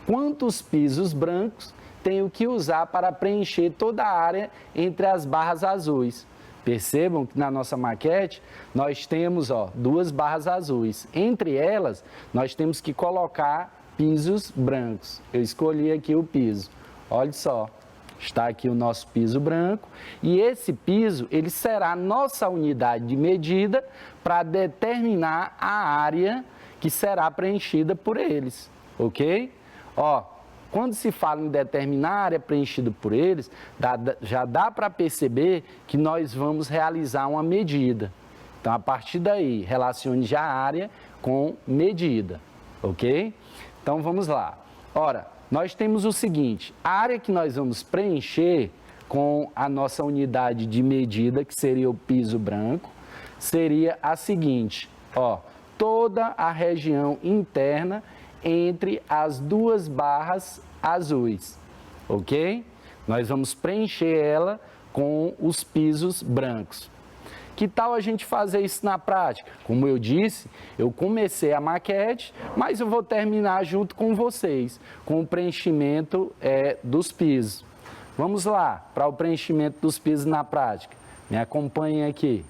Speaker 2: quantos pisos brancos tenho que usar para preencher toda a área entre as barras azuis? Percebam que na nossa maquete nós temos, duas barras azuis. Entre elas, nós temos que colocar pisos brancos. Eu escolhi aqui o piso. Olha só. Está aqui o nosso piso branco e esse piso, ele será a nossa unidade de medida para determinar a área que será preenchida por eles, ok? Quando se fala em determinar a área preenchida por eles, já dá para perceber que nós vamos realizar uma medida. Então, a partir daí, relacione já a área com medida, ok? Então, vamos lá. Ora, nós temos o seguinte: a área que nós vamos preencher com a nossa unidade de medida, que seria o piso branco, seria a seguinte, toda a região interna entre as duas barras azuis, ok? Nós vamos preencher ela com os pisos brancos. Que tal a gente fazer isso na prática? Como eu disse, eu comecei a maquete, mas eu vou terminar junto com vocês, com o preenchimento dos pisos. Vamos lá, para o preenchimento dos pisos na prática. Me acompanhem aqui.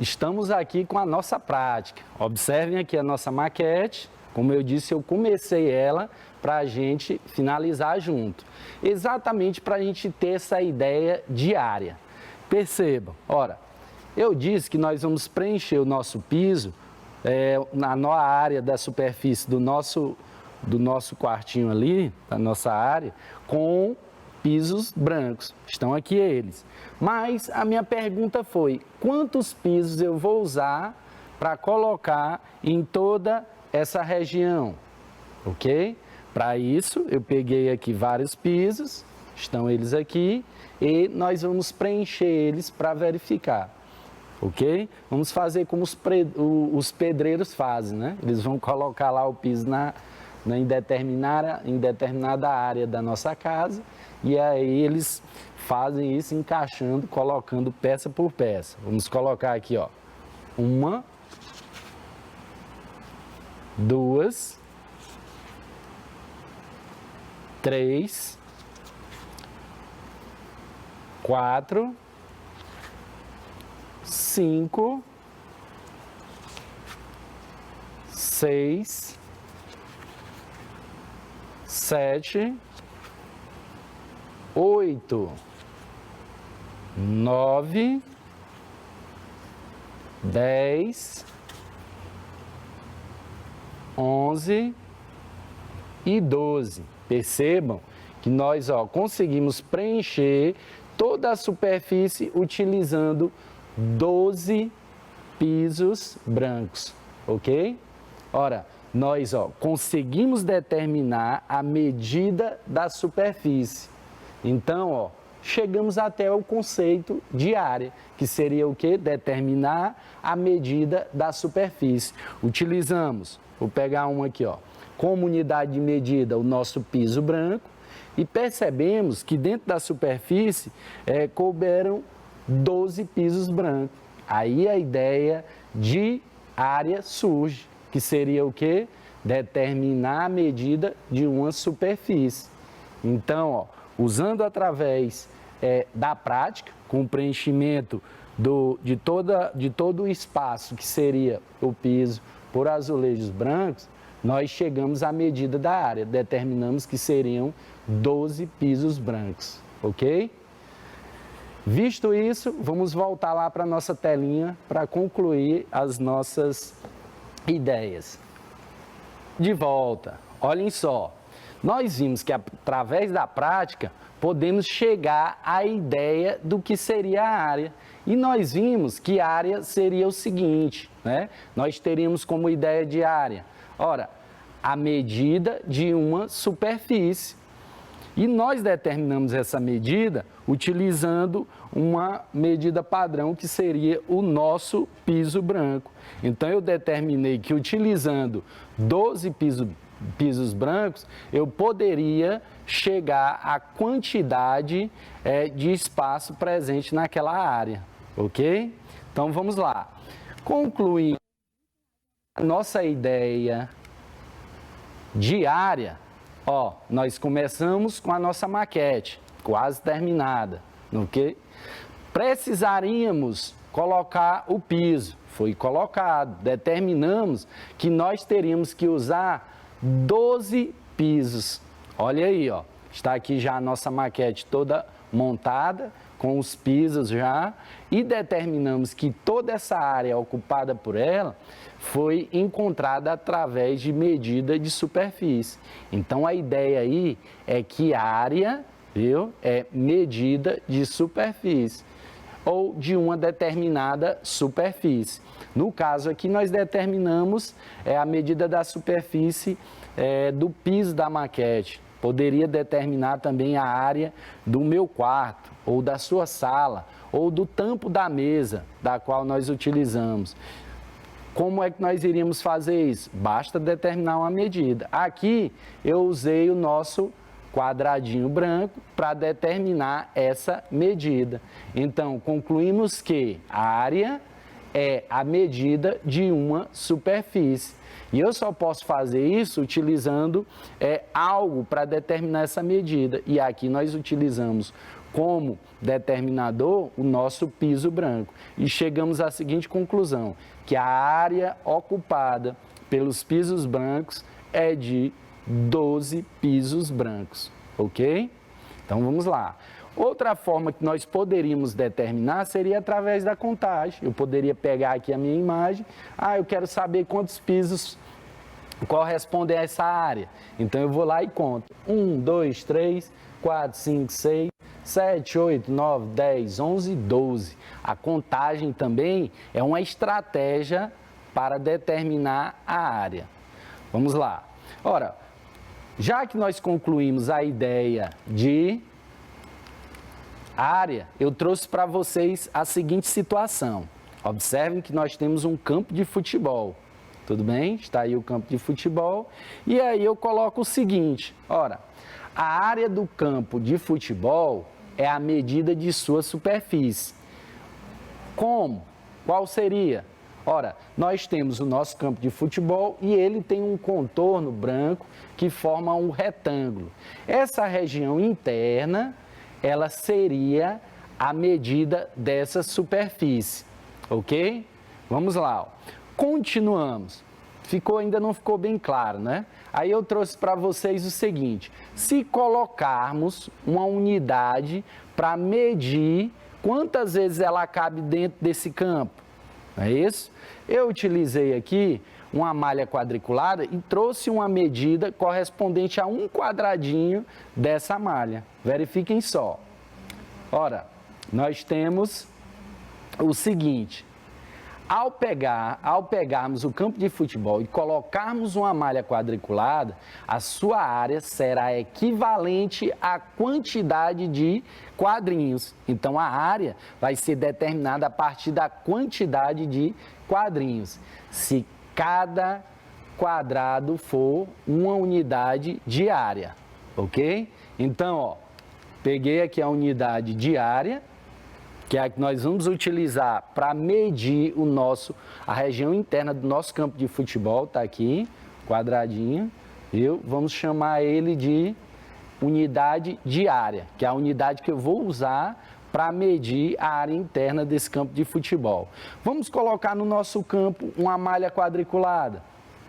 Speaker 2: Estamos aqui com a nossa prática. Observem aqui a nossa maquete. Como eu disse, eu comecei ela para a gente finalizar junto. Exatamente para a gente ter essa ideia de área. Percebam, eu disse que nós vamos preencher o nosso piso na área da superfície do nosso quartinho ali, da nossa área, com pisos brancos. Estão aqui eles. Mas a minha pergunta foi: quantos pisos eu vou usar para colocar em toda essa região? Ok? Para isso, eu peguei aqui vários pisos, estão eles aqui, e nós vamos preencher eles para verificar, ok? Vamos fazer como os pedreiros fazem, né? Eles vão colocar lá o piso em determinada área da nossa casa, e aí eles fazem isso encaixando, colocando peça por peça. Vamos colocar aqui, 1, 2, 3, 4, 5, 6, 7, 8, 9, 10, 11 e 12. Percebam que nós conseguimos preencher toda a superfície utilizando 12 pisos brancos, ok? Ora, nós conseguimos determinar a medida da superfície. Então, chegamos até o conceito de área, que seria o quê? Determinar a medida da superfície. Utilizamos, vou pegar um aqui, como unidade de medida o nosso piso branco e percebemos que dentro da superfície couberam 12 pisos brancos. Aí a ideia de área surge, que seria o quê? Determinar a medida de uma superfície. Então, usando através da prática, com o preenchimento de todo o espaço que seria o piso por azulejos brancos, nós chegamos à medida da área, determinamos que seriam 12 pisos brancos, ok? Visto isso, vamos voltar lá para a nossa telinha para concluir as nossas ideias. De volta, olhem só, nós vimos que através da prática podemos chegar à ideia do que seria a área. E nós vimos que a área seria o seguinte, né? Nós teríamos como ideia de área, ora, a medida de uma superfície. E nós determinamos essa medida utilizando uma medida padrão que seria o nosso piso branco. Então eu determinei que utilizando 12 pisos brancos, eu poderia chegar à quantidade de espaço presente naquela área, ok? Então vamos lá. Concluindo a nossa ideia de área, nós começamos com a nossa maquete, quase terminada, ok? Precisaríamos colocar o piso, foi colocado, determinamos que nós teríamos que usar 12 pisos. Olha aí, está aqui já a nossa maquete toda montada, com os pisos já, e determinamos que toda essa área ocupada por ela foi encontrada através de medida de superfície. Então, a ideia aí é que a área, é medida de superfície, ou de uma determinada superfície. No caso aqui, nós determinamos a medida da superfície do piso da maquete. Poderia determinar também a área do meu quarto, ou da sua sala, ou do tampo da mesa, da qual nós utilizamos. Como é que nós iríamos fazer isso? Basta determinar uma medida. Aqui eu usei o nosso quadradinho branco para determinar essa medida. Então, concluímos que a área é a medida de uma superfície. E eu só posso fazer isso utilizando algo para determinar essa medida. E aqui nós utilizamos como determinador o nosso piso branco. E chegamos à seguinte conclusão, que a área ocupada pelos pisos brancos é de 12 pisos brancos, ok? Então vamos lá. Outra forma que nós poderíamos determinar seria através da contagem. Eu poderia pegar aqui a minha imagem, eu quero saber quantos pisos correspondem a essa área. Então eu vou lá e conto. 1, 2, 3, 4, 5, 6, 7, 8, 9, 10, 11, 12. A contagem também é uma estratégia para determinar a área. Vamos lá. Ora, já que nós concluímos a ideia de área, eu trouxe para vocês a seguinte situação. Observem que nós temos um campo de futebol. Tudo bem? Está aí o campo de futebol. E aí eu coloco o seguinte, ora, a área do campo de futebol é a medida de sua superfície. Como? Qual seria? Ora, nós temos o nosso campo de futebol e ele tem um contorno branco que forma um retângulo. Essa região interna, ela seria a medida dessa superfície, ok? Vamos lá, continuamos. Ainda não ficou bem claro, né? Aí eu trouxe para vocês o seguinte, se colocarmos uma unidade para medir quantas vezes ela cabe dentro desse campo, não é isso? Eu utilizei aqui uma malha quadriculada e trouxe uma medida correspondente a um quadradinho dessa malha. Verifiquem só. Ora, nós temos o seguinte: ao pegarmos o campo de futebol e colocarmos uma malha quadriculada, a sua área será equivalente à quantidade de quadrinhos. Então, a área vai ser determinada a partir da quantidade de quadrinhos. Se cada quadrado for uma unidade de área, ok? Então, ó, peguei aqui a unidade de área, que é a que nós vamos utilizar para medir a região interna do nosso campo de futebol, tá aqui, quadradinho, viu? Vamos chamar ele de unidade de área, que é a unidade que eu vou usar para medir a área interna desse campo de futebol. Vamos colocar no nosso campo uma malha quadriculada.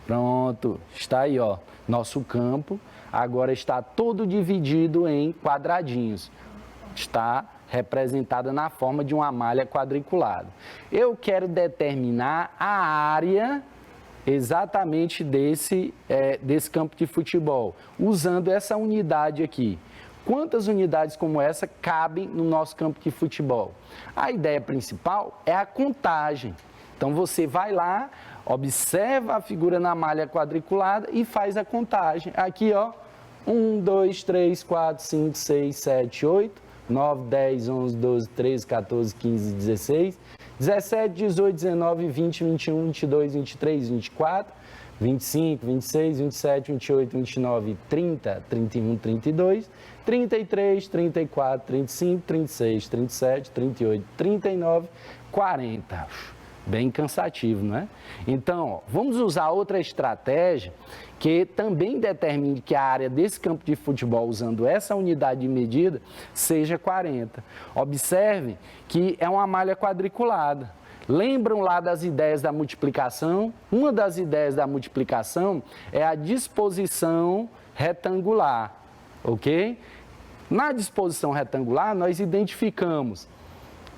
Speaker 2: Pronto, está aí, ó, nosso campo agora está todo dividido em quadradinhos. Está representada na forma de uma malha quadriculada. Eu quero determinar a área exatamente desse campo de futebol, usando essa unidade aqui. Quantas unidades como essa cabem no nosso campo de futebol? A ideia principal é a contagem. Então, você vai lá, observa a figura na malha quadriculada e faz a contagem. Aqui, ó, 1, 2, 3, 4, 5, 6, 7, 8, 9, 10, 11, 12, 13, 14, 15, 16, 17, 18, 19, 20, 21, 22, 23, 24, 25, 26, 27, 28, 29, 30, 31, 32, 33, 34, 35, 36, 37, 38, 39, 40. Bem cansativo, não é? Então, ó, vamos usar outra estratégia que também determine que a área desse campo de futebol, usando essa unidade de medida, seja 40. Observe que é uma malha quadriculada. Lembram lá das ideias da multiplicação? Uma das ideias da multiplicação é a disposição retangular, ok? Na disposição retangular, nós identificamos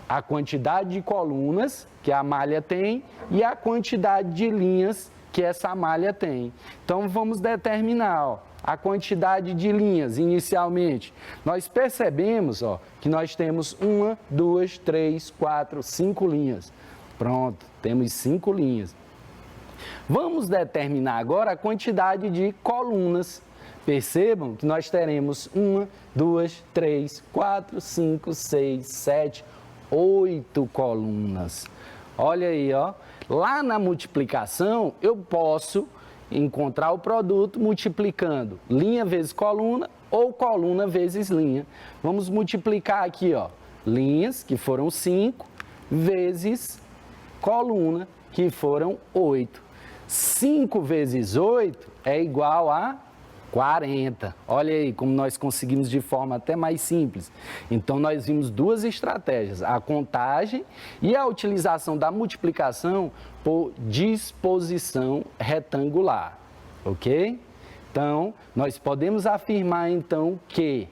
Speaker 2: a quantidade de colunas que a malha tem e a quantidade de linhas que essa malha tem. Então, vamos determinar, ó, a quantidade de linhas inicialmente. Nós percebemos, ó, que nós temos 1, 2, 3, 4, 5 linhas. Pronto, temos 5 linhas. Vamos determinar agora a quantidade de colunas. Percebam que nós teremos 1, 2, 3, 4, 5, 6, 7, 8 colunas. Olha aí, ó. Lá na multiplicação, eu posso encontrar o produto multiplicando linha vezes coluna ou coluna vezes linha. Vamos multiplicar aqui, ó, linhas, que foram 5, vezes coluna, que foram 8. 5 vezes 8 é igual a 40. Olha aí como nós conseguimos de forma até mais simples. Então, nós vimos duas estratégias, a contagem e a utilização da multiplicação por disposição retangular, ok? Então, nós podemos afirmar, então, que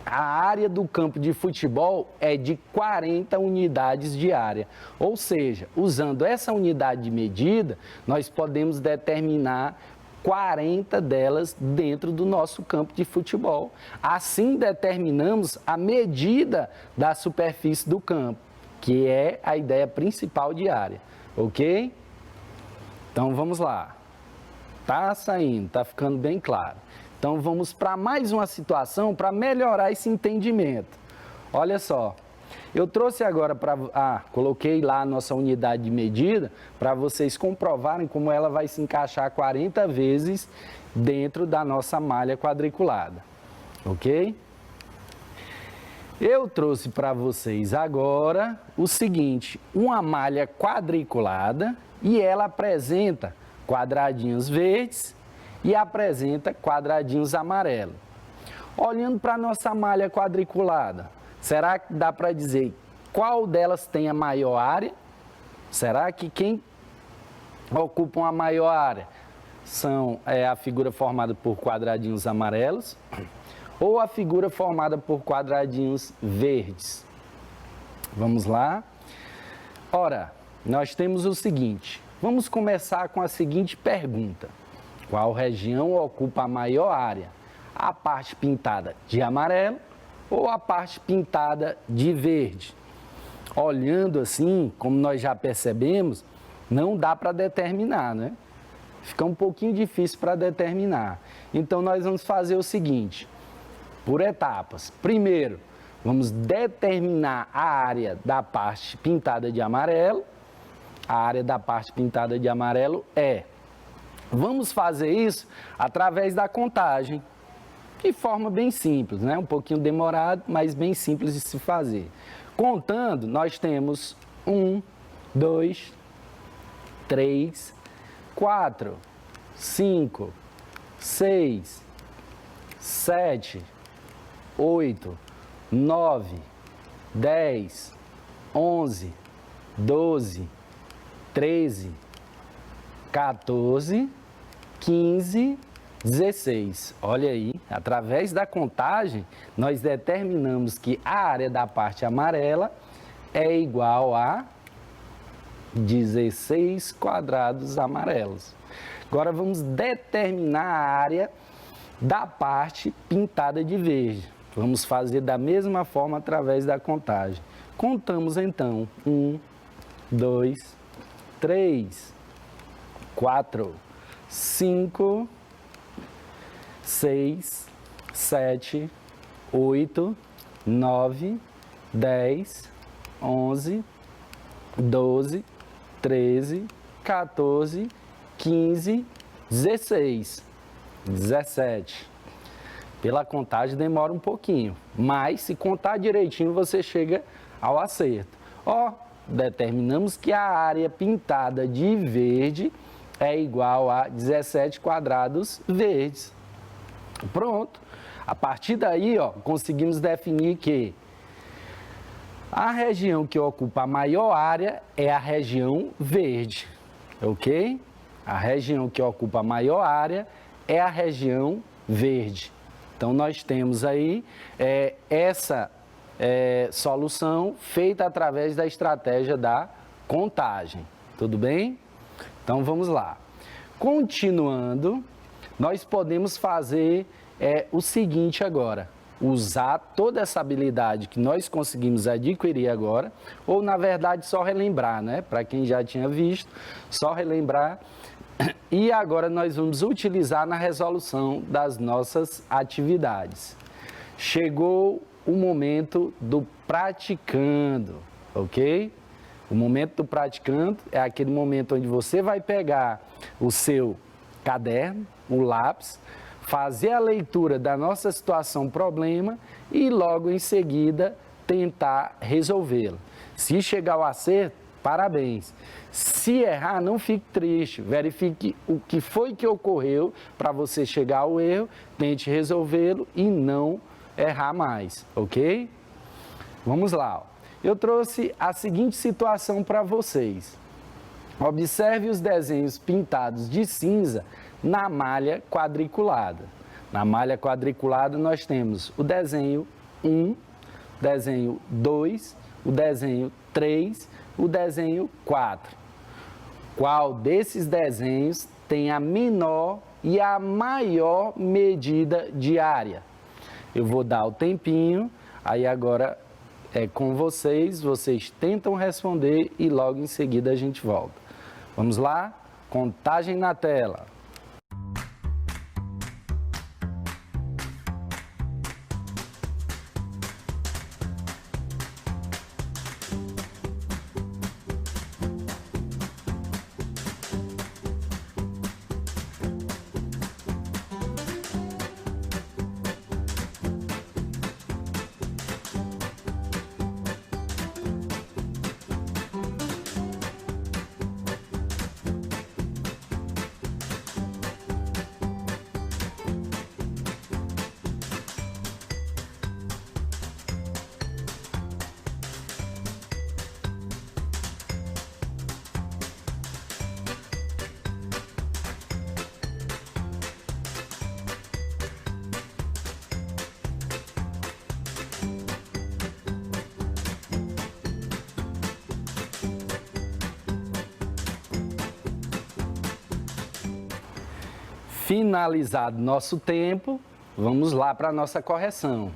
Speaker 2: a área do campo de futebol é de 40 unidades de área. Ou seja, usando essa unidade de medida, nós podemos determinar 40 delas dentro do nosso campo de futebol. Assim determinamos a medida da superfície do campo, que é a ideia principal de área, ok? Então vamos lá. Tá saindo, tá ficando bem claro. Então vamos para mais uma situação para melhorar esse entendimento. Olha só. Eu trouxe agora coloquei lá a nossa unidade de medida para vocês comprovarem como ela vai se encaixar 40 vezes dentro da nossa malha quadriculada, ok? Eu trouxe para vocês agora o seguinte, uma malha quadriculada e ela apresenta quadradinhos verdes e apresenta quadradinhos amarelos. Olhando para a nossa malha quadriculada, será que dá para dizer qual delas tem a maior área? Será que quem ocupa uma maior área é a figura formada por quadradinhos amarelos ou a figura formada por quadradinhos verdes? Vamos lá. Ora, nós temos o seguinte, Vamos começar com a seguinte pergunta. Qual região ocupa a maior área? A parte pintada de amarelo ou a parte pintada de verde? Olhando assim, como nós já percebemos, não dá para determinar, né? Fica um pouquinho difícil para determinar. Então, nós vamos fazer o seguinte, por etapas. Primeiro, vamos determinar a área da parte pintada de amarelo. A área da parte pintada de amarelo é. Vamos fazer isso através da contagem, de forma bem simples, né? Um pouquinho demorado, mas bem simples de se fazer. Contando, nós temos 1, 2, 3, 4, 5, 6, 7, 8, 9, 10, 11, 12, 13, 14, 15, 16. Olha aí, através da contagem, nós determinamos que a área da parte amarela é igual a 16 quadrados amarelos. Agora vamos determinar a área da parte pintada de verde. Vamos fazer da mesma forma através da contagem. Contamos então 1, 2, 3, 4, 5, 6, 7, 8, 9, 10, 11, 12, 13, 14, 15, 16, 17. Pela contagem demora um pouquinho, mas se contar direitinho você chega ao acerto. Ó, determinamos que a área pintada de verde é igual a 17 quadrados verdes. Pronto. A partir daí, ó, conseguimos definir que a região que ocupa a maior área é a região verde, ok? A região que ocupa a maior área é a região verde. Então, nós temos aí essa solução feita através da estratégia da contagem. Tudo bem? Então, vamos lá. Continuando, nós podemos fazer o seguinte agora. Usar toda essa habilidade que nós conseguimos adquirir agora, ou na verdade só relembrar, né? Para quem já tinha visto, só relembrar. E agora nós vamos utilizar na resolução das nossas atividades. Chegou o momento do praticando, ok? O momento do praticando é aquele momento onde você vai pegar o seu caderno, o lápis, fazer a leitura da nossa situação problema e logo em seguida tentar resolvê-la. Se chegar ao acerto, parabéns. Se errar, não fique triste, verifique o que foi que ocorreu para você chegar ao erro, tente resolvê-lo e não errar mais, ok? Vamos lá. Eu trouxe a seguinte situação para vocês. Observe os desenhos pintados de cinza na malha quadriculada. Na malha quadriculada nós temos o desenho 1, o desenho 2, o desenho 3, o desenho 4. Qual desses desenhos tem a menor e a maior medida de área? Eu vou dar o tempinho, aí agora é com vocês, vocês tentam responder e logo em seguida a gente volta. Vamos lá? Contagem na tela. Finalizado nosso tempo, vamos lá para a nossa correção.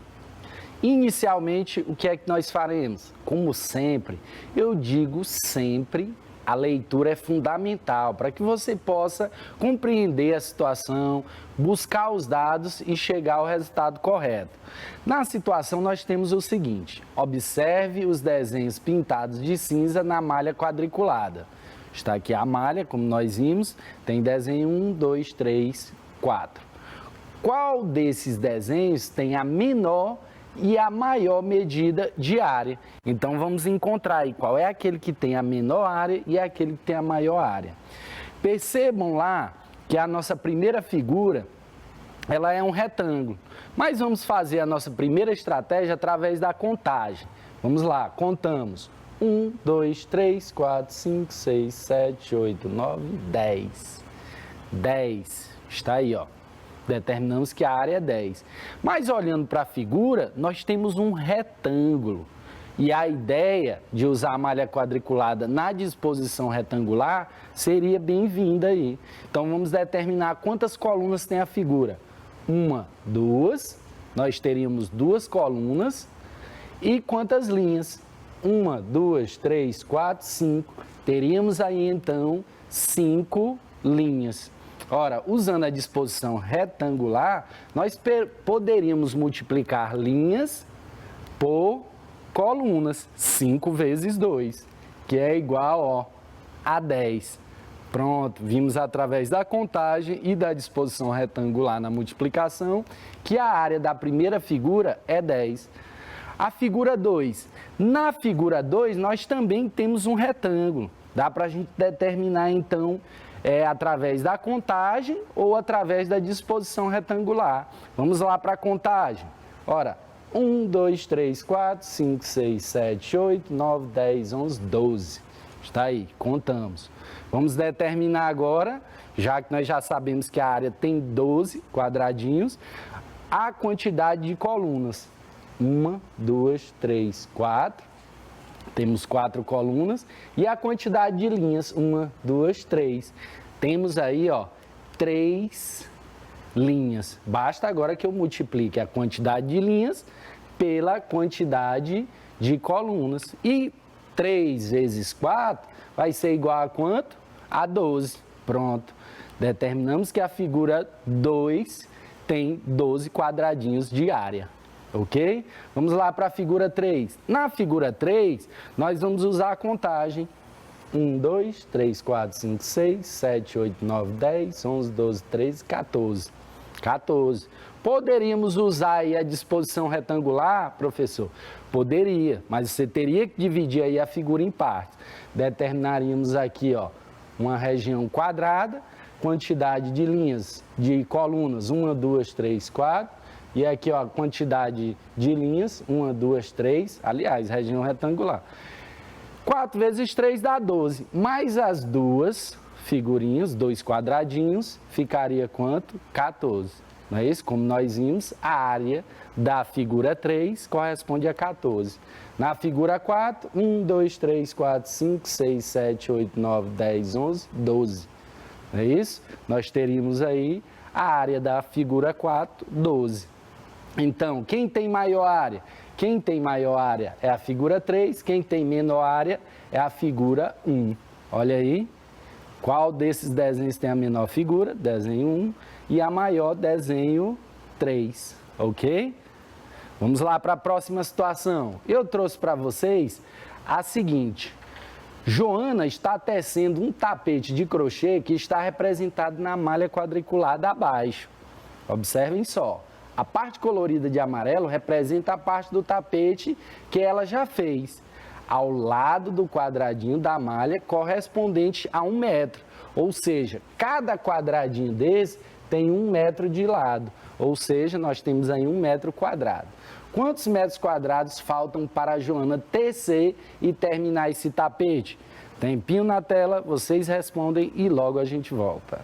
Speaker 2: Inicialmente, o que é que nós faremos? Como sempre, eu digo sempre, a leitura é fundamental para que você possa compreender a situação, buscar os dados e chegar ao resultado correto. Na situação, nós temos o seguinte: observe os desenhos pintados de cinza na malha quadriculada. Está aqui a malha, como nós vimos, tem desenho 1, 2, 3, 4. Qual desses desenhos tem a menor e a maior medida de área? Então, vamos encontrar aí qual é aquele que tem a menor área e aquele que tem a maior área. Percebam lá que a nossa primeira figura, ela é um retângulo. Mas vamos fazer a nossa primeira estratégia através da contagem. Vamos lá, contamos. 1, 2, 3, 4, 5, 6, 7, 8, 9, 10. 10. Está aí, ó. Determinamos que a área é 10. Mas olhando para a figura, nós temos um retângulo. E a ideia de usar a malha quadriculada na disposição retangular seria bem-vinda aí. Então vamos determinar quantas colunas tem a figura. 1, 2, nós teríamos 2 colunas. E quantas linhas? 1, 2, 3, 4, 5. Teríamos aí então 5 linhas. Ora, usando a disposição retangular, nós poderíamos multiplicar linhas por colunas. 5 vezes 2, que é igual, ó, a 10. Pronto, vimos através da contagem e da disposição retangular na multiplicação que a área da primeira figura é 10. A figura 2. Na figura 2, nós também temos um retângulo. Dá para a gente determinar, então, através da contagem ou através da disposição retangular. Vamos lá para a contagem. Ora, 1, 2, 3, 4, 5, 6, 7, 8, 9, 10, 11, 12. Está aí, contamos. Vamos determinar agora, já que nós já sabemos que a área tem 12 quadradinhos, a quantidade de colunas. 1, 2, 3, 4. Temos 4 colunas. E a quantidade de linhas. 1, 2, 3. Temos aí, ó, 3 linhas. Basta agora que eu multiplique a quantidade de linhas pela quantidade de colunas. E 3 vezes 4 vai ser igual a quanto? A 12. Pronto. Determinamos que a figura 2 tem 12 quadradinhos de área. Ok? Vamos lá para a figura 3. Na figura 3, nós vamos usar a contagem. 1, 2, 3, 4, 5, 6, 7, 8, 9, 10, 11, 12, 13, 14. 14. Poderíamos usar aí a disposição retangular, professor? Poderia, mas você teria que dividir aí a figura em partes. Determinaríamos aqui, ó, uma região quadrada, quantidade de linhas, de colunas, 1, 2, 3, 4. E aqui, ó, a quantidade de linhas, 1, 2, 3, aliás, região retangular. 4 vezes 3 dá 12, mais as duas figurinhas, 2 quadradinhos, ficaria quanto? 14. Não é isso? Como nós vimos, a área da figura 3 corresponde a 14. Na figura 4, 1, 2, 3, 4, 5, 6, 7, 8, 9, 10, 11, 12. Não é isso? Nós teríamos aí a área da figura 4, 12. Então, quem tem maior área? Quem tem maior área é a figura 3, quem tem menor área é a figura 1. Olha aí, qual desses desenhos tem a menor figura? Desenho 1 e a maior, desenho 3, ok? Vamos lá para a próxima situação. Eu trouxe para vocês a seguinte: Joana está tecendo um tapete de crochê que está representado na malha quadriculada abaixo. Observem só. A parte colorida de amarelo representa a parte do tapete que ela já fez, ao lado do quadradinho da malha correspondente a 1 metro. Ou seja, cada quadradinho desse tem 1 metro de lado. Ou seja, nós temos aí 1 metro quadrado. Quantos metros quadrados faltam para a Joana tecer e terminar esse tapete? Tempinho na tela, vocês respondem e logo a gente volta.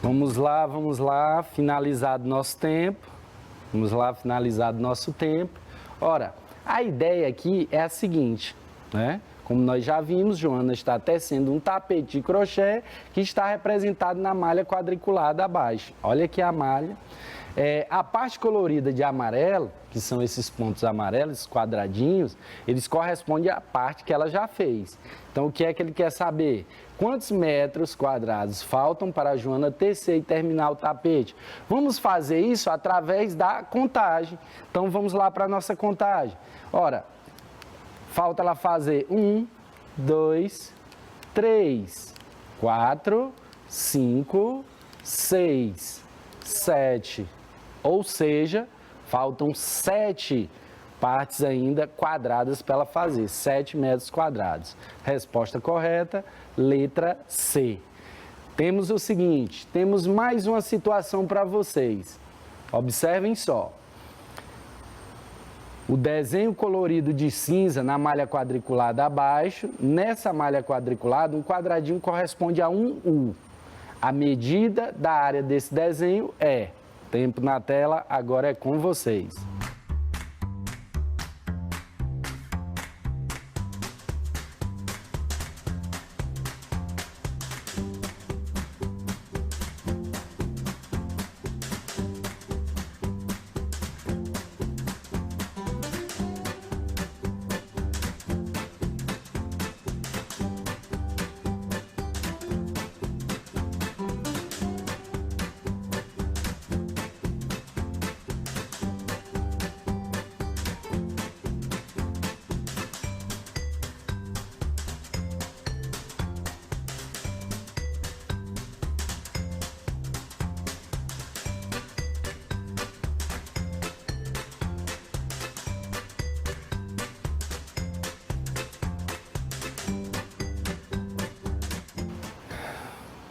Speaker 2: Vamos lá, finalizado nosso tempo. Vamos lá, finalizado nosso tempo. Ora, a ideia aqui é a seguinte, né? Como nós já vimos, Joana está tecendo um tapete de crochê que está representado na malha quadriculada abaixo. Olha aqui a malha. A parte colorida de amarelo, que são esses pontos amarelos, esses quadradinhos, eles correspondem à parte que ela já fez. Então, o que é que ele quer saber? Quantos metros quadrados faltam para a Joana tecer e terminar o tapete? Vamos fazer isso através da contagem. Então, vamos lá para a nossa contagem. Ora, falta ela fazer 1, 2, 3, 4, 5, 6, 7. Ou seja, faltam 7 partes ainda quadradas para ela fazer, 7 metros quadrados. Resposta correta, letra C. Temos o seguinte, temos mais uma situação para vocês. Observem só. O desenho colorido de cinza na malha quadriculada abaixo, nessa malha quadriculada, um quadradinho corresponde a um U. A medida da área desse desenho é... Tempo na tela, agora é com vocês.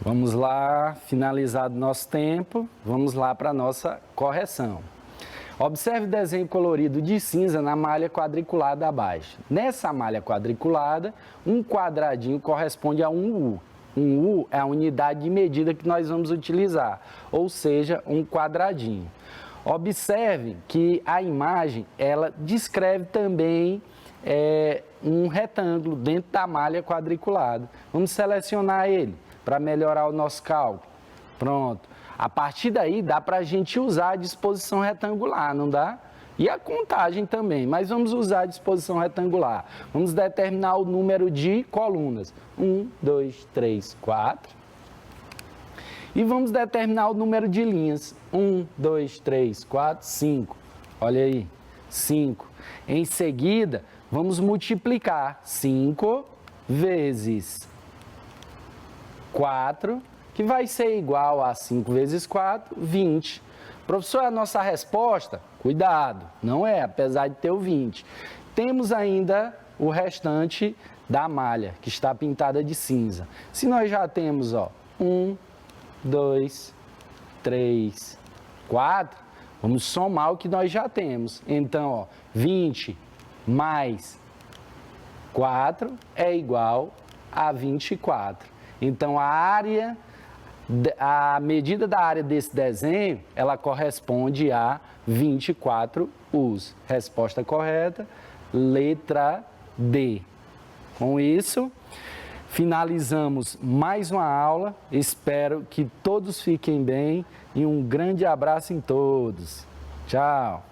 Speaker 2: Vamos lá, finalizado nosso tempo, vamos lá para a nossa correção. Observe o desenho colorido de cinza na malha quadriculada abaixo. Nessa malha quadriculada, um quadradinho corresponde a um U. Um U é a unidade de medida que nós vamos utilizar, ou seja, um quadradinho. Observe que a imagem, ela descreve também um retângulo dentro da malha quadriculada. Vamos selecionar ele para melhorar o nosso cálculo. Pronto. A partir daí, dá para a gente usar a disposição retangular, não dá? E a contagem também, mas vamos usar a disposição retangular. Vamos determinar o número de colunas. 1, 2, 3, 4. E vamos determinar o número de linhas. 1, 2, 3, 4, 5. Olha aí, 5. Em seguida, vamos multiplicar 5 vezes 4, que vai ser igual a 5 vezes 4, 20. Professor, a nossa resposta? Cuidado, não é, apesar de ter o 20. Temos ainda o restante da malha, que está pintada de cinza. Se nós já temos, 1, 2, 3, 4, vamos somar o que nós já temos. Então, 20 mais 4 é igual a 24. Então, a medida da área desse desenho, ela corresponde a 24 U's. Resposta correta, letra D. Com isso, finalizamos mais uma aula. Espero que todos fiquem bem e um grande abraço em todos. Tchau!